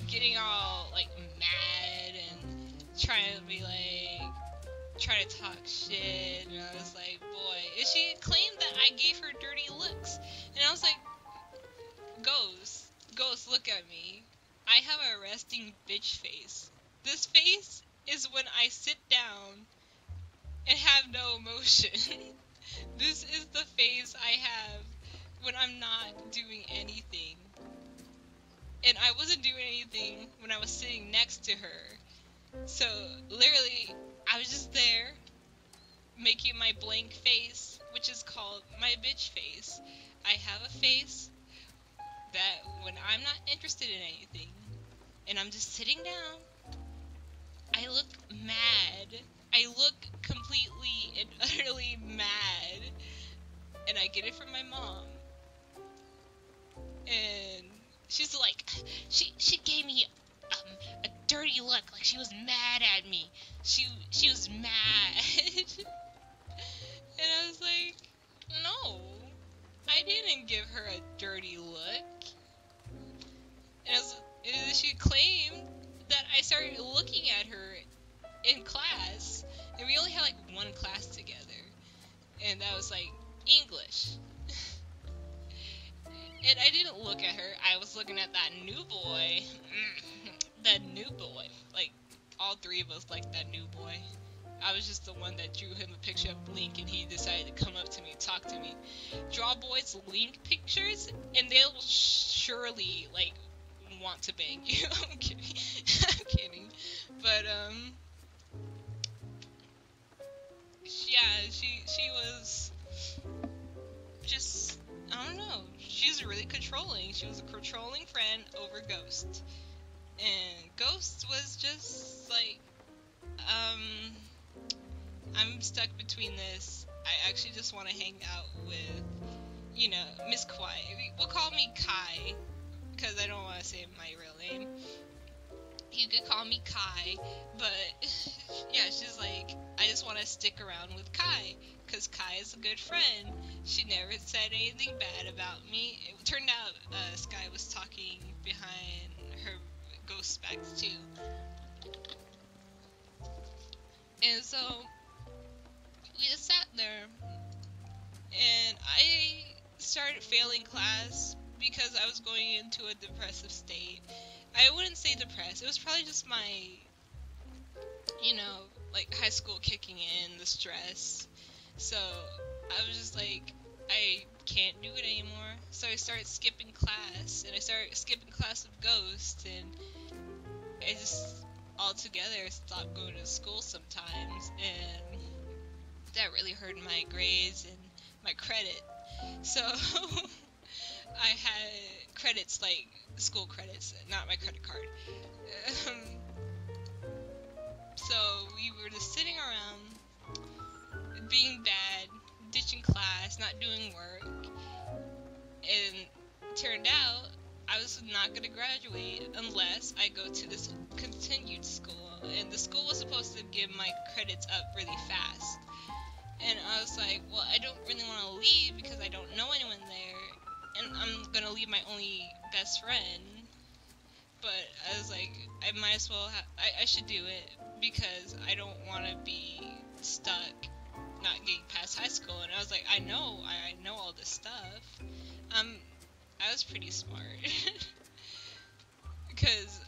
getting all like mad and trying to be like, trying to talk shit. And I was like, boy, and she claimed that I gave her dirty looks, and I was like, Ghost, look at me. I have a resting bitch face. This face is when I sit down and have no emotion. This is the face I have when I'm not doing anything. And I wasn't doing anything when I was sitting next to her. So, literally, I was just there, making my blank face, which is called my bitch face. I have a face that when I'm not interested in anything, and I'm just sitting down, I look mad. I look completely and utterly mad. And I get it from my mom. And she's like, she gave me a dirty look, like she was mad at me. She was mad. And I was like, no, I didn't give her a dirty look. And she claimed that I started looking at her in class, and we only had like one class together, and that was like English. And I didn't look at her, I was looking at that new boy. That new boy. Like, all three of us liked that new boy. I was just the one that drew him a picture of Link, and he decided to come up to me and talk to me. Draw boys Link pictures, and they'll surely, like, want to bang you. I'm kidding. I'm kidding. But, yeah, she was just, I don't know, she's really controlling. She was a controlling friend over Ghost. And Ghost was just like, I'm stuck between this. I actually just want to hang out with, you know, Miss Kwai. We'll call me Kai, because I don't want to say my real name. You could call me Kai, but yeah, she's like, I just want to stick around with Kai, because Kai is a good friend. She never said anything bad about me. It turned out Sky was talking behind her Ghost specs too. And so we just sat there, and I started failing class because I was going into a depressive state. I wouldn't say depressed, it was probably just my, you know, like high school kicking in, the stress. So I was just like, I can't do it anymore. So I started skipping class, and I started skipping class with Ghost, and I just altogether stopped going to school sometimes, and that really hurt my grades and my credit. So I had credits, like school credits, not my credit card. So we were just sitting around, being bad, ditching class, not doing work, and it turned out I was not going to graduate unless I go to this continued school, and the school was supposed to give my credits up really fast. And I was like, well, I don't really want to leave because I don't know anyone there, and I'm going to leave my only best friend. But I was like, I might as well, I should do it, because I don't want to be stuck not getting past high school. And I was like, I know all this stuff. I was pretty smart. Because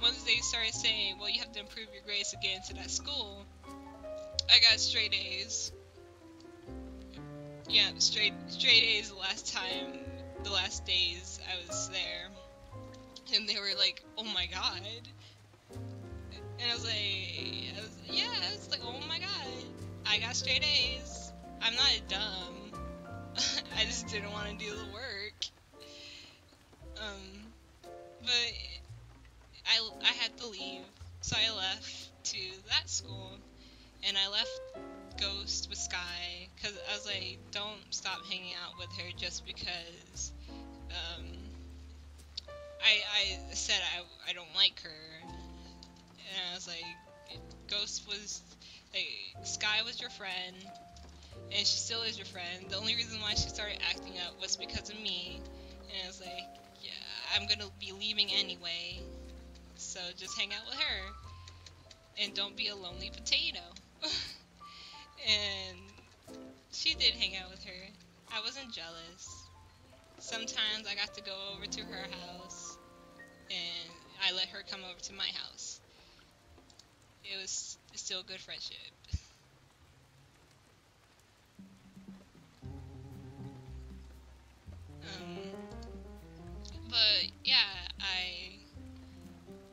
once they started saying, well, you have to improve your grades to get into that school, I got straight A's. Yeah, straight A's the last days I was there. And they were like, oh my god. And I was like, yeah, it's like, oh my god. I got straight A's. I'm not dumb. I just didn't want to do the work. But I had to leave. So I left to that school. And I left Ghost with Sky. Because I was like, don't stop hanging out with her just because I said I don't like her, and I was like, Ghost was, like, Sky was your friend, and she still is your friend. The only reason why she started acting up was because of me, and I was like, yeah, I'm gonna be leaving anyway, so just hang out with her, and don't be a lonely potato. And she did hang out with her. I wasn't jealous. Sometimes I got to go over to her house, and I let her come over to my house. It was still a good friendship. But yeah, I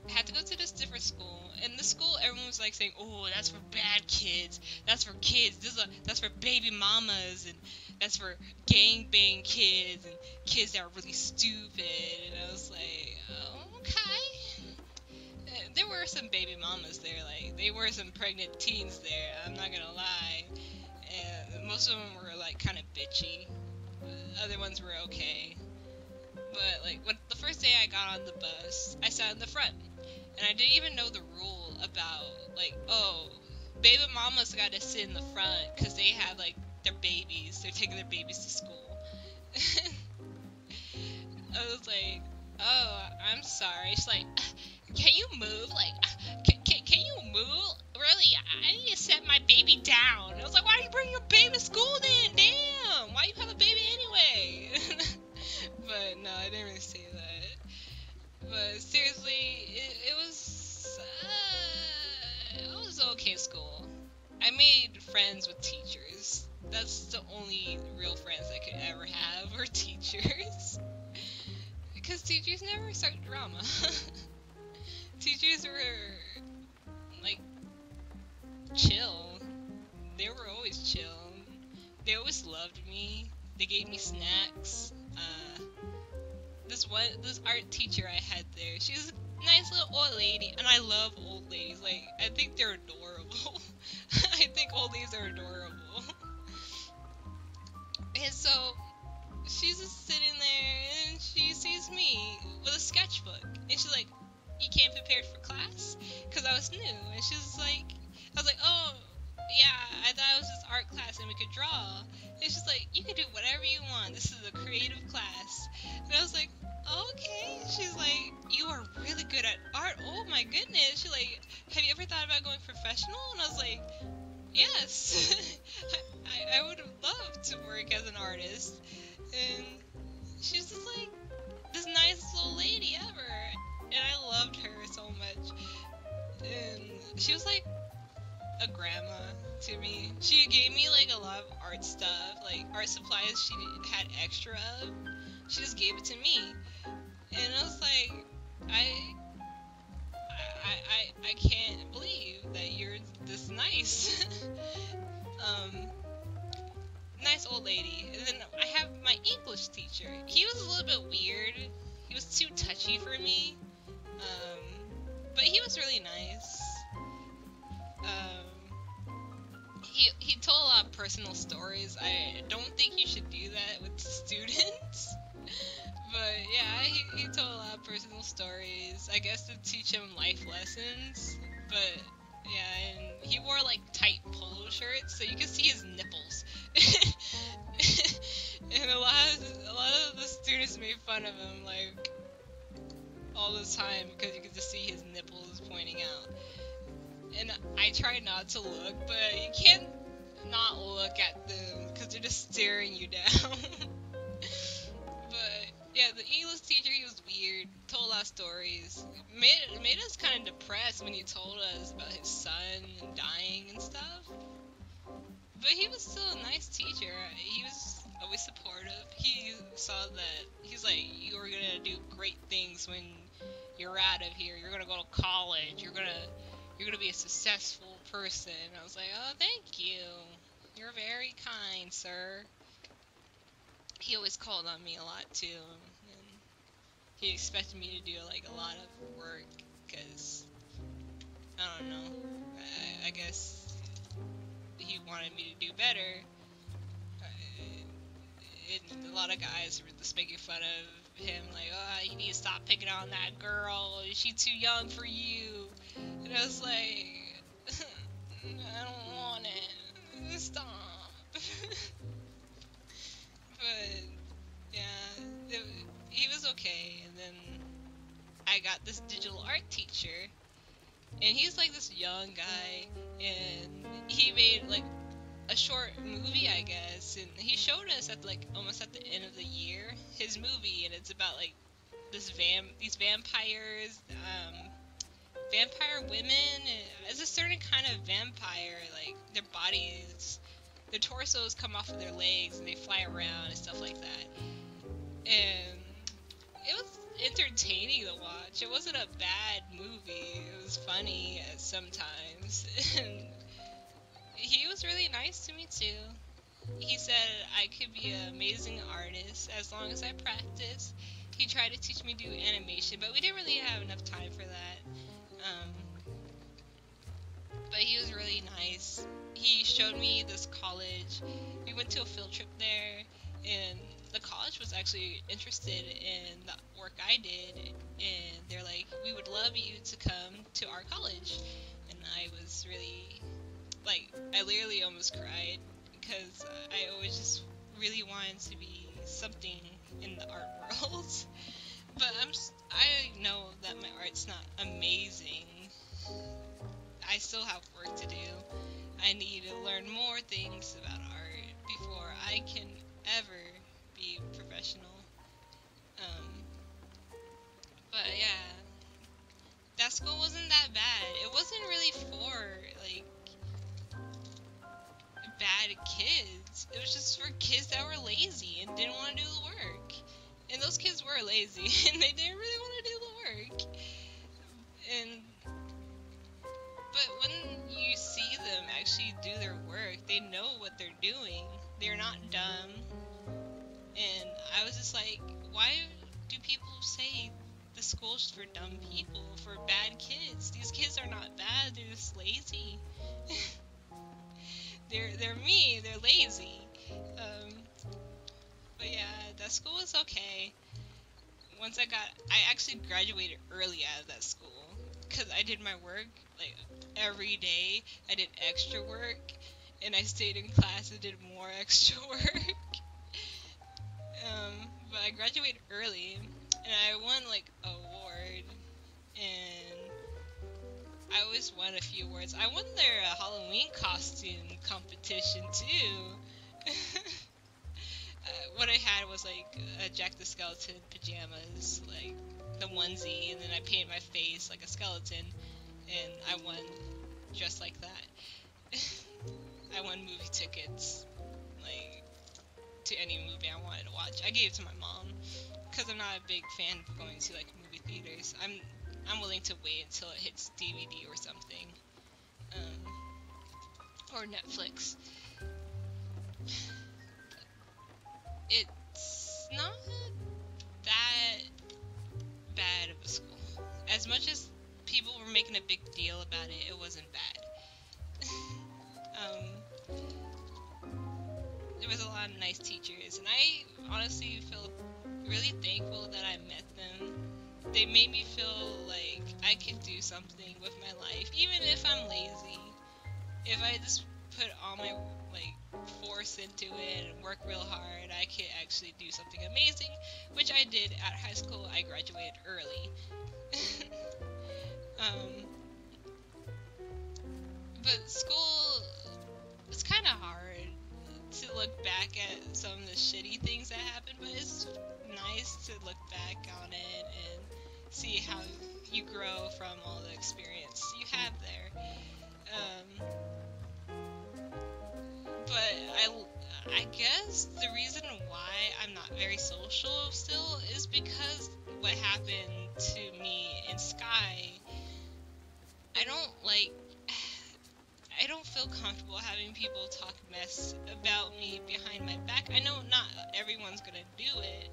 had to go to this different school. In the school, everyone was like saying, "Oh, that's for bad kids. That's for kids. That's for baby mamas, and that's for gangbang kids and kids that are really stupid." And I was like, oh, "Okay." There were some baby mamas there, like they were some pregnant teens there. I'm not gonna lie, and most of them were like kind of bitchy. Other ones were okay, but like when the first day I got on the bus, I sat in the front, and I didn't even know the rule about like, oh, baby mamas got to sit in the front because they have like their babies. They're taking their babies to school. I was like, oh, I'm sorry. She's like, can you move? Like, can you move? Really, I need to set my baby down. I was like, why are you bringing your baby to school then? Damn, why you have a baby anyway? But no, I didn't really say that. But seriously, it was okay school. I made friends with teachers. That's the only real friends I could ever have were teachers. Because teachers never start drama. Teachers were, like, chill. They were always chill. They always loved me. They gave me snacks. This art teacher I had there, she was a nice little old lady, and I love old ladies. Like, I think they're adorable. I think old ladies are adorable. And so, she's just sitting there, and she sees me with a sketchbook, and she's like, you came prepared for class? Because I was new, and she was like, I was like, oh, yeah, I thought it was just art class and we could draw. And she's like, you can do whatever you want. This is a creative class. And I was like, okay. She's like, you are really good at art. Oh my goodness. She's like, have you ever thought about going professional? And I was like, yes. I would love to work as an artist. And she's just like, this nicest little lady ever. And I loved her so much. And she was like a grandma to me. She gave me like a lot of art stuff, like art supplies she had extra of. She just gave it to me, and I was like, I can't believe that you're this nice. Nice old lady. And then I have my English teacher. He was a little bit weird. He was too touchy for me. But he was really nice. He told a lot of personal stories. I don't think you should do that with students. But yeah, he told a lot of personal stories. I guess to teach him life lessons. But yeah, and he wore like tight polo shirts, so you could see his nipples. And a lot of the students made fun of him like all the time because you could just see his nipples pointing out. And I try not to look, but you can't not look at them because they're just staring you down. But yeah, the English teacher, he was weird, told a lot of stories. Made us kind of depressed when he told us about his son dying and stuff. But he was still a nice teacher. He was always supportive. He saw that he's like, you're gonna do great things when you're out of here. You're gonna go to college. You're gonna be a successful person. I was like, oh, thank you. You're very kind, sir. He always called on me a lot too, and he expected me to do like a lot of work because I don't know. I guess he wanted me to do better. A lot of guys were just making fun of him, like, oh, you need to stop picking on that girl. She's too young for you. And I was like, I don't want it. Stop. But yeah, he was okay. And then I got this digital art teacher, and he's like this young guy, and he made like a short movie, I guess, and he showed us at like almost at the end of the year his movie, and it's about like these vampires, vampire women. And it's a certain kind of vampire, like their bodies, their torsos come off of their legs and they fly around and stuff like that. And it was entertaining to watch. It wasn't a bad movie. It was funny sometimes. And he was really nice to me too. He said I could be an amazing artist as long as I practice. He tried to teach me to do animation, but we didn't really have enough time for that. Um, but he was really nice. He showed me this college. We went to a field trip there, and the college was actually interested in the work I did, and they're like, we would love you to come to our college. And I was really, like, I literally almost cried because I always just really wanted to be something in the art world. But I know that my art's not amazing. I still have work to do. I need to learn more things about art before I can ever be professional. But yeah, that school wasn't that bad. It wasn't really for like bad kids. It was just for kids that were lazy and didn't want to do the work. And those kids were lazy and they didn't really want to do the work. And but when you see them actually do their work, they know what they're doing. They're not dumb. And I was just like, why do people say the school's for dumb people, for bad kids? These kids are not bad, they're just lazy. they're me, they're lazy. But yeah, that school was okay. I actually graduated early out of that school because I did my work like every day. I did extra work, and I stayed in class and did more extra work. But I graduated early, and I won like an award, and I always won a few awards. I won their Halloween costume competition too. What I had was like a Jack the Skeleton pajamas, like the onesie, and then I painted my face like a skeleton, and I won just like that. I won movie tickets, like to any movie I wanted to watch. I gave it to my mom because I'm not a big fan of going to like movie theaters. I'm willing to wait until it hits DVD or something, or Netflix. It's not that bad of a school. As much as people were making a big deal about it, it wasn't bad. There was a lot of nice teachers, and I honestly feel really thankful that I met them. They made me feel like I could do something with my life, even if I'm lazy. If I just put all my force into it and work real hard, I could actually do something amazing, which I did at high school. I graduated early. But school, it's kind of hard to look back at some of the shitty things that happened, but it's nice to look back on it and see how you grow from all the experience you have there. But I guess the reason why I'm not very social still is because what happened to me in Sky. I don't like. I don't feel comfortable having people talk mess about me behind my back. I know not everyone's gonna do it,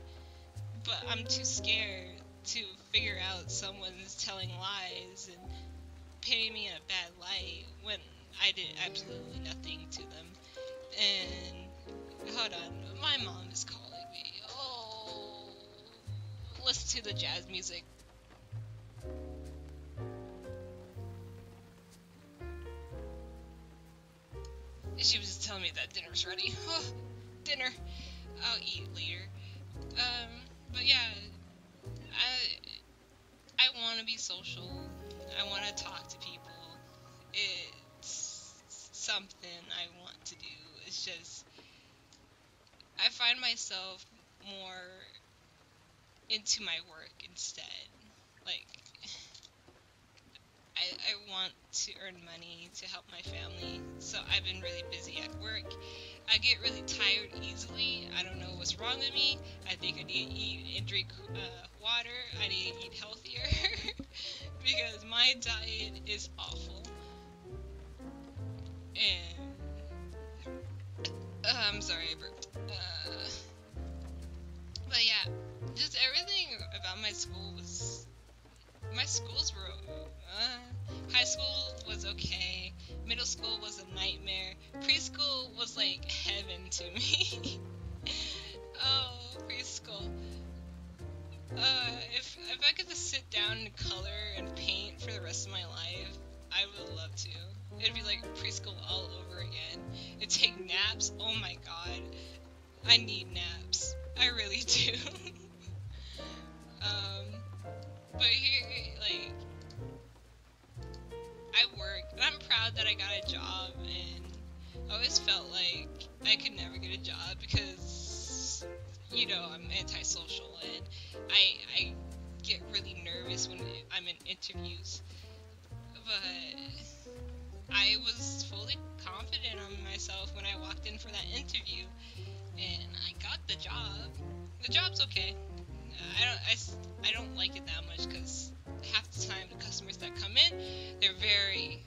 but I'm too scared to figure out someone's telling lies and painting me in a bad light when I did absolutely nothing to them. And hold on, my mom is calling me. Oh, listen to the jazz music. She was just telling me that dinner's ready. Oh, dinner. I'll eat later. But yeah, I want to be social. I want to talk to people. It's something I want to do. It's just I find myself more into my work instead. Like I want to earn money to help my family, so I've been really busy at work. I get really tired easily. I don't know what's wrong with me. I think I need to eat and drink water. I need to eat healthier because my diet is awful. And I'm sorry I burped. But yeah, just everything about my school was. My schools were. High school was okay. Middle school was a nightmare. Preschool was like heaven to me. Oh, preschool. If I could just sit down and color and paint for the rest of my life, I would love to. It'd be like preschool all over again. It'd take naps. Oh my god. I need naps. I really do. But here, like, I work, and I'm proud that I got a job, and I always felt like I could never get a job because, you know, I'm antisocial, and I get really nervous when I'm in interviews. But I was fully confident on myself when I walked in for that interview, and I got the job. The job's okay. I don't like it that much because half the time the customers that come in, they're very,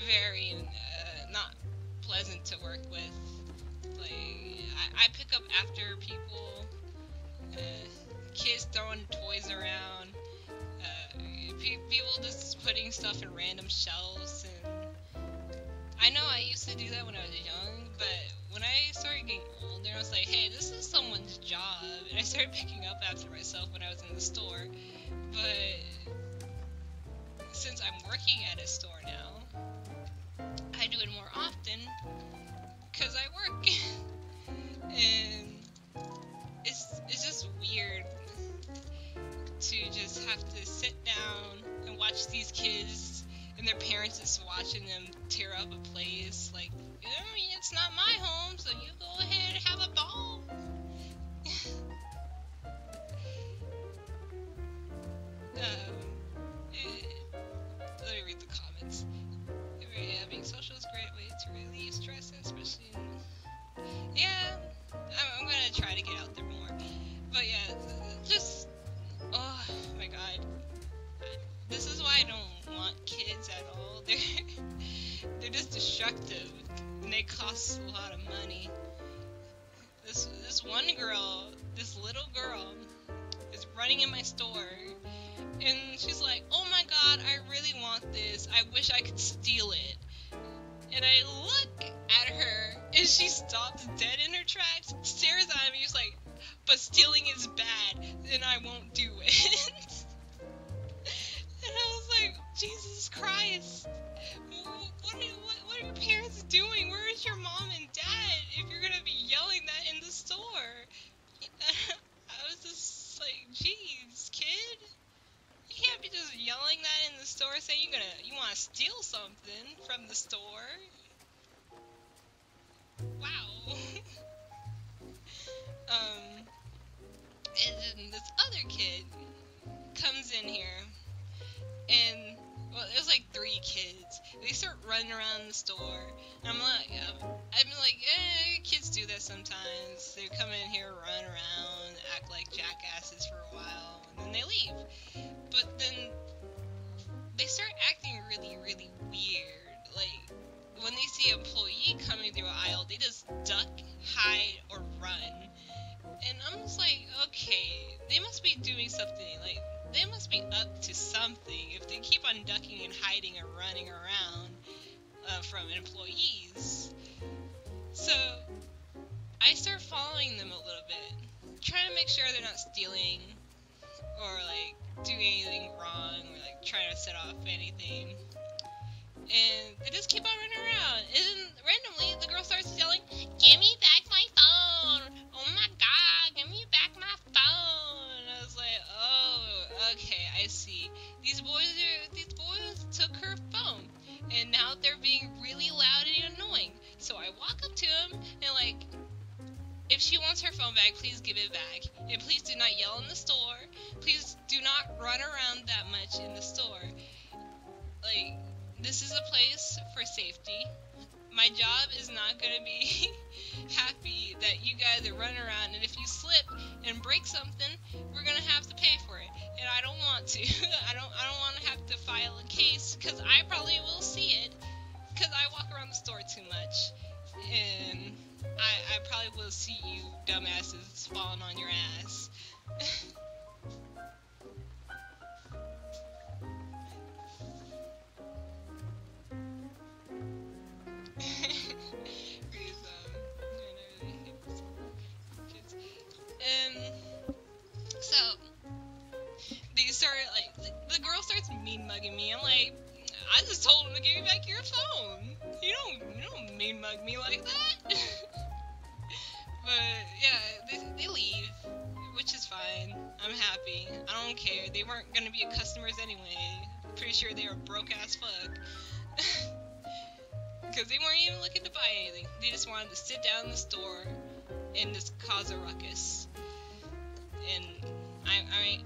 very not pleasant to work with. Like I pick up after people, kids throwing toys around, people just putting stuff in random shelves, and I know I used to do that when I was young, but when I started getting older, I was like, hey, this is someone's job, and I started picking up after myself when I was in the store. But since I'm working at a store now, I do it more often because I work. And it's just weird to just have to sit down and watch these kids and their parents just watching them tear up a place. Like, I mean, it's not my home, so you go ahead and have a ball. Let me read the comments. Yeah, being social is a great way to relieve stress, and especially yeah, I'm gonna try to get out there more. But yeah, just, oh my god. This is why I don't want kids at all. They're just destructive, and they cost a lot of money. This one girl, this little girl, is running in my store, and she's like, "Oh my god, I really want this. I wish I could steal it." And I look at her, and she stops dead in her tracks, stares at me, she's like, "But stealing is bad, and I won't do it." And I was like, Jesus Christ, what are your parents doing? Where is your mom and dad if you're gonna be yelling that in the store? I was just like, jeez, kid, you can't be just yelling that in the store saying you want to steal something from the store. Wow. And then this other kid comes in here. And, well, it was like 3 kids. They start running around the store. And I'm like, kids do that sometimes. They come in here, run around, act like jackasses for a while, and then they leave. But then they start acting really, really weird. Like, when they see an employee coming through an aisle, they just duck, hide, or run. And I'm just like, okay, they must be doing something. Like, they must be up to something if they keep on ducking and hiding and running around from employees. So I start following them a little bit, trying to make sure they're not stealing or like doing anything wrong or like trying to set off anything. And they just keep on running around. And then randomly, the girl starts yelling, "Give me back my phone! Oh my god, give me back my phone!" And I was like, oh, okay, I see. These boys took her phone, and now they're being really loud and annoying. So I walk up to them and like, if she wants her phone back, please give it back. And please do not yell in the store. Please do not run around that much in the store. Like, this is a place for safety. My job is not going to be happy that you guys are running around, and if you slip and break something, we're going to have to pay for it. And I don't want to. I don't want to have to file a case, because I probably will see it, because I walk around the store too much. And I probably will see you dumbasses falling on your ass. So they start like the girl starts mean mugging me. I'm like, I just told him to give me back your phone. You don't mean mug me like that. But yeah, they leave, which is fine. I'm happy. I don't care. They weren't gonna be customers anyway. Pretty sure they were broke as fuck. Because they weren't even looking to buy anything. They just wanted to sit down in the store and just cause a ruckus. And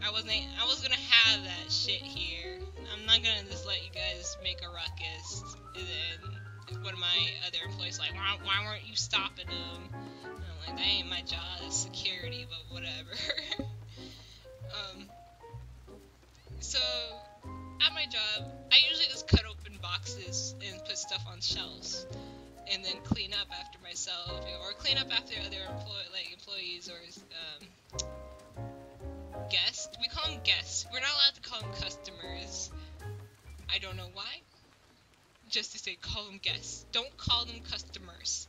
I was gonna have that shit here. I'm not gonna just let you guys make a ruckus. And then one of my other employees like, why weren't you stopping them? And I'm like, that ain't my job. It's security, but whatever. So at my job, I usually just cut open boxes and put stuff on shelves, and then clean up after myself, or clean up after other employees or guests. We call them guests. We're not allowed to call them customers. I don't know why. Just to say, call them guests. Don't call them customers.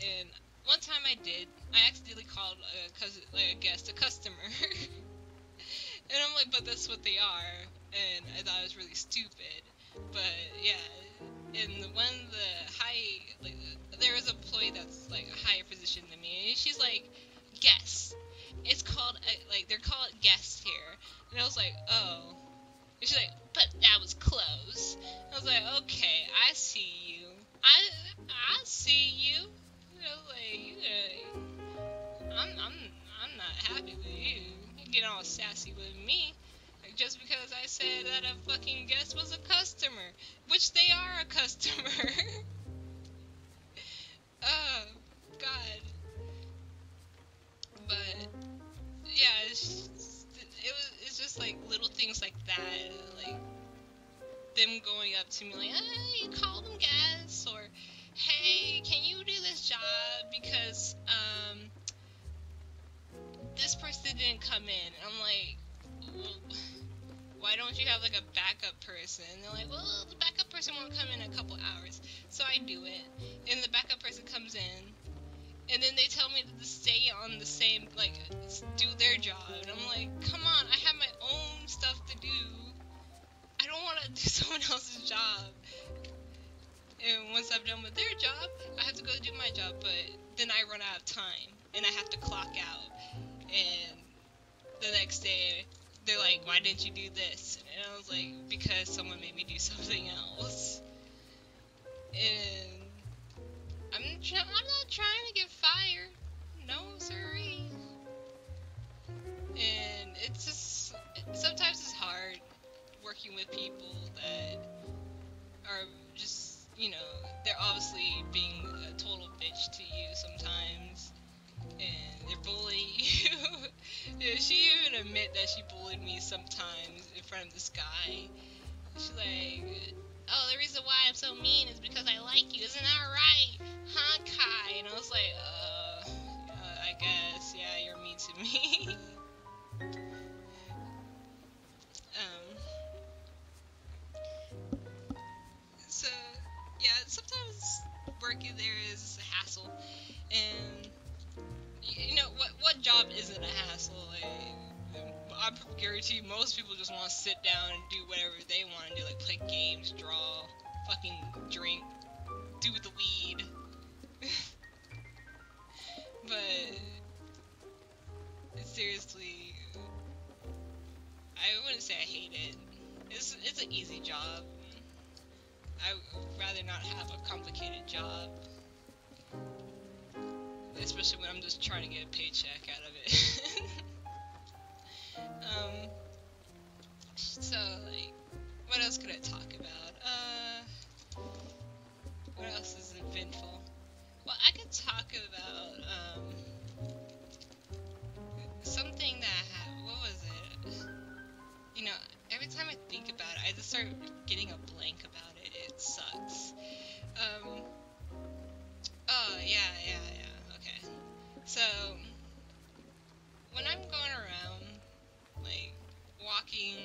And one time I did. I accidentally called a guest a customer. And I'm like, but that's what they are. And I thought it was really stupid. But yeah, and there was an employee that's like a higher position than me, and she's like, guests. It's called they're called guests here. And I was like, oh. And she's like, but that was close. I was like, okay, I see you. I see you. And I was like, I'm not happy with you. You get all sassy with me. Like, just because I said that a fucking guest was a customer, which they are a customer. Oh, God. But yeah, it's just like little things like that, like them going up to me like, hey, you call them guests, or hey, can you do this job because this person didn't come in. And I'm like, well, why don't you have like a backup person? And they're like, well, the backup person won't come in a couple hours. So I do it, and the backup person comes in, and then they tell me to stay on the same, like, do their job. And I'm like, come on, I have my own stuff to do. I don't want to do someone else's job. And once I'm done with their job, I have to go do my job. But then I run out of time, and I have to clock out. And the next day, they're like, why didn't you do this? And I was like, because someone made me do something else. And I'm not trying to get fired. No, sirree. And it's just, sometimes it's hard working with people that are just, they're obviously being a total bitch to you sometimes, and they're bullying you. Yeah, she even admit that she bullied me sometimes in front of this guy. She's like, oh, the reason why I'm so mean is because I like you, isn't that right? Huh, Kai? And I was like, I guess, yeah, you're mean to me. So, yeah, sometimes working there is a hassle, and what job isn't a hassle? Like, I guarantee you most people just want to sit down and do whatever they want to do, like play games, draw, fucking drink, do the weed. But seriously, I wouldn't say I hate it. It's an easy job. I would rather not have a complicated job, especially when I'm just trying to get a paycheck out of it. So, like, what else could I talk about? What else is eventful? Well, I could talk about, something that what was it? Every time I think about it, I just start getting a blank about it. It sucks. Oh, yeah, okay. So, when I'm going around, like, walking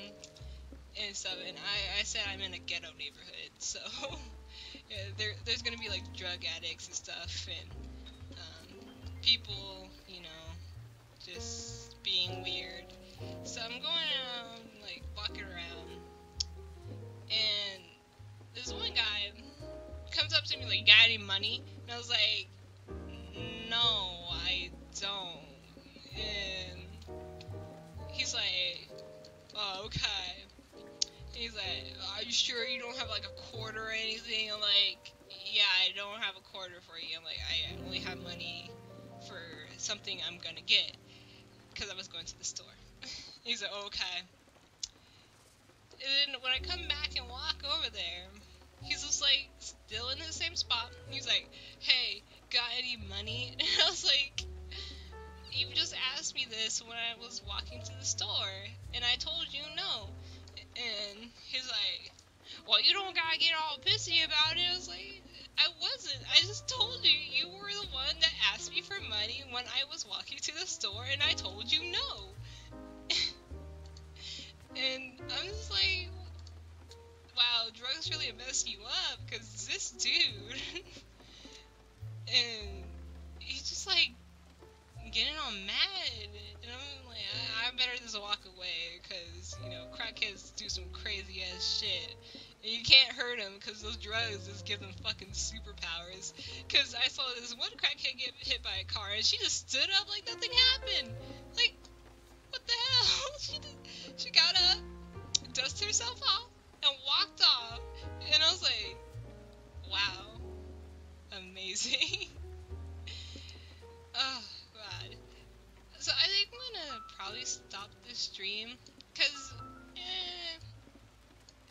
and stuff, and I said I'm in a ghetto neighborhood, so, yeah, there's gonna be, like, drug addicts and stuff, and, people, just being weird. So I'm going around, like, walking around, and this one guy comes up to me like, got any money? And I was like, no, I don't. And he's like, oh, okay. And he's like, are you sure you don't have like a quarter or anything? I'm like, yeah, I don't have a quarter for you. I'm like, I only have money for something I'm gonna get, because I was going to the store. He's like, oh, okay. And then when I come back and walk over there, he's just like still in the same spot. He's like, hey, got any money? And I was like, you just asked me this when I was walking to the store, and I told you no. And he's like, well, you don't gotta get all pissy about it. I was like, I wasn't. I just told you you were the one that asked me for money when I was walking to the store, and I told you no. And I'm just like, wow, drugs really messed you up, because this dude, and he's just like getting all mad, and I'm like, I better just walk away, because, crackheads do some crazy ass shit, and you can't hurt them, because those drugs just give them fucking superpowers. Because I saw this one crackhead get hit by a car, and she just stood up like nothing happened. Like, what the hell? She got up, dusted herself off, and walked off. And I was like, wow, amazing. Oh, God. So I think I'm gonna probably stop this stream, because,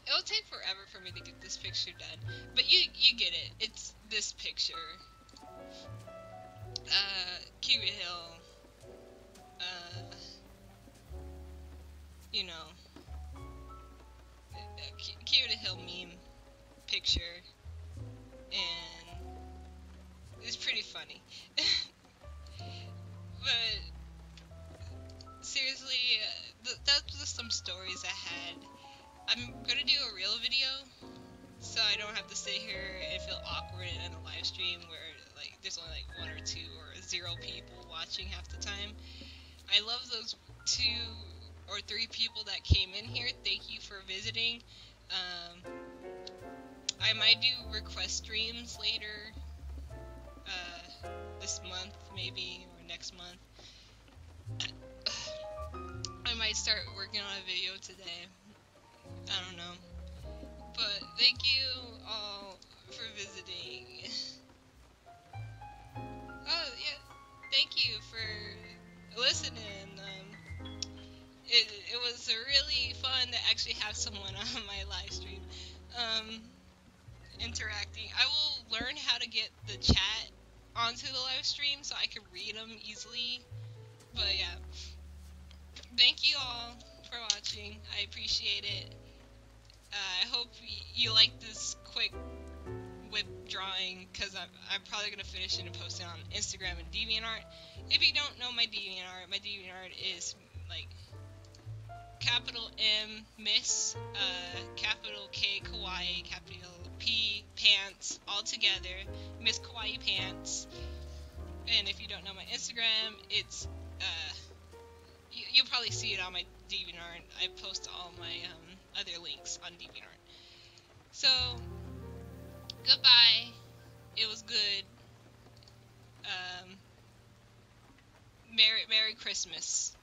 it'll take forever for me to get this picture done. But you get it. It's this picture. Kiwi Hill. Kiwi Hill meme picture. And it's pretty funny. But seriously, that's just some stories I had. I'm gonna do a real video, so I don't have to sit here and feel awkward in a live stream where like there's only like 1 or 2 or 0 people watching half the time. I love those 2 or 3 people that came in here. Thank you for visiting. I might do request streams later, this month maybe, or next month. I might start working on a video today. I don't know. But thank you all for visiting. Oh, yeah. Thank you for listening. It was really fun to actually have someone on my live stream. interacting. I will learn how to get the chat onto the live stream so I can read them easily. But yeah, thank you all for watching. I appreciate it. I hope you like this quick whip drawing, because I'm probably going to finish it and post it on Instagram and DeviantArt. If you don't know my DeviantArt is like capital M Miss, capital K Kawaii, capital P Pants, all together, Miss Kawaii Pants. And if you don't know my Instagram, it's you'll probably see it on my DeviantArt. I post all my other links on DeviantArt. So goodbye. It was good. Merry Christmas.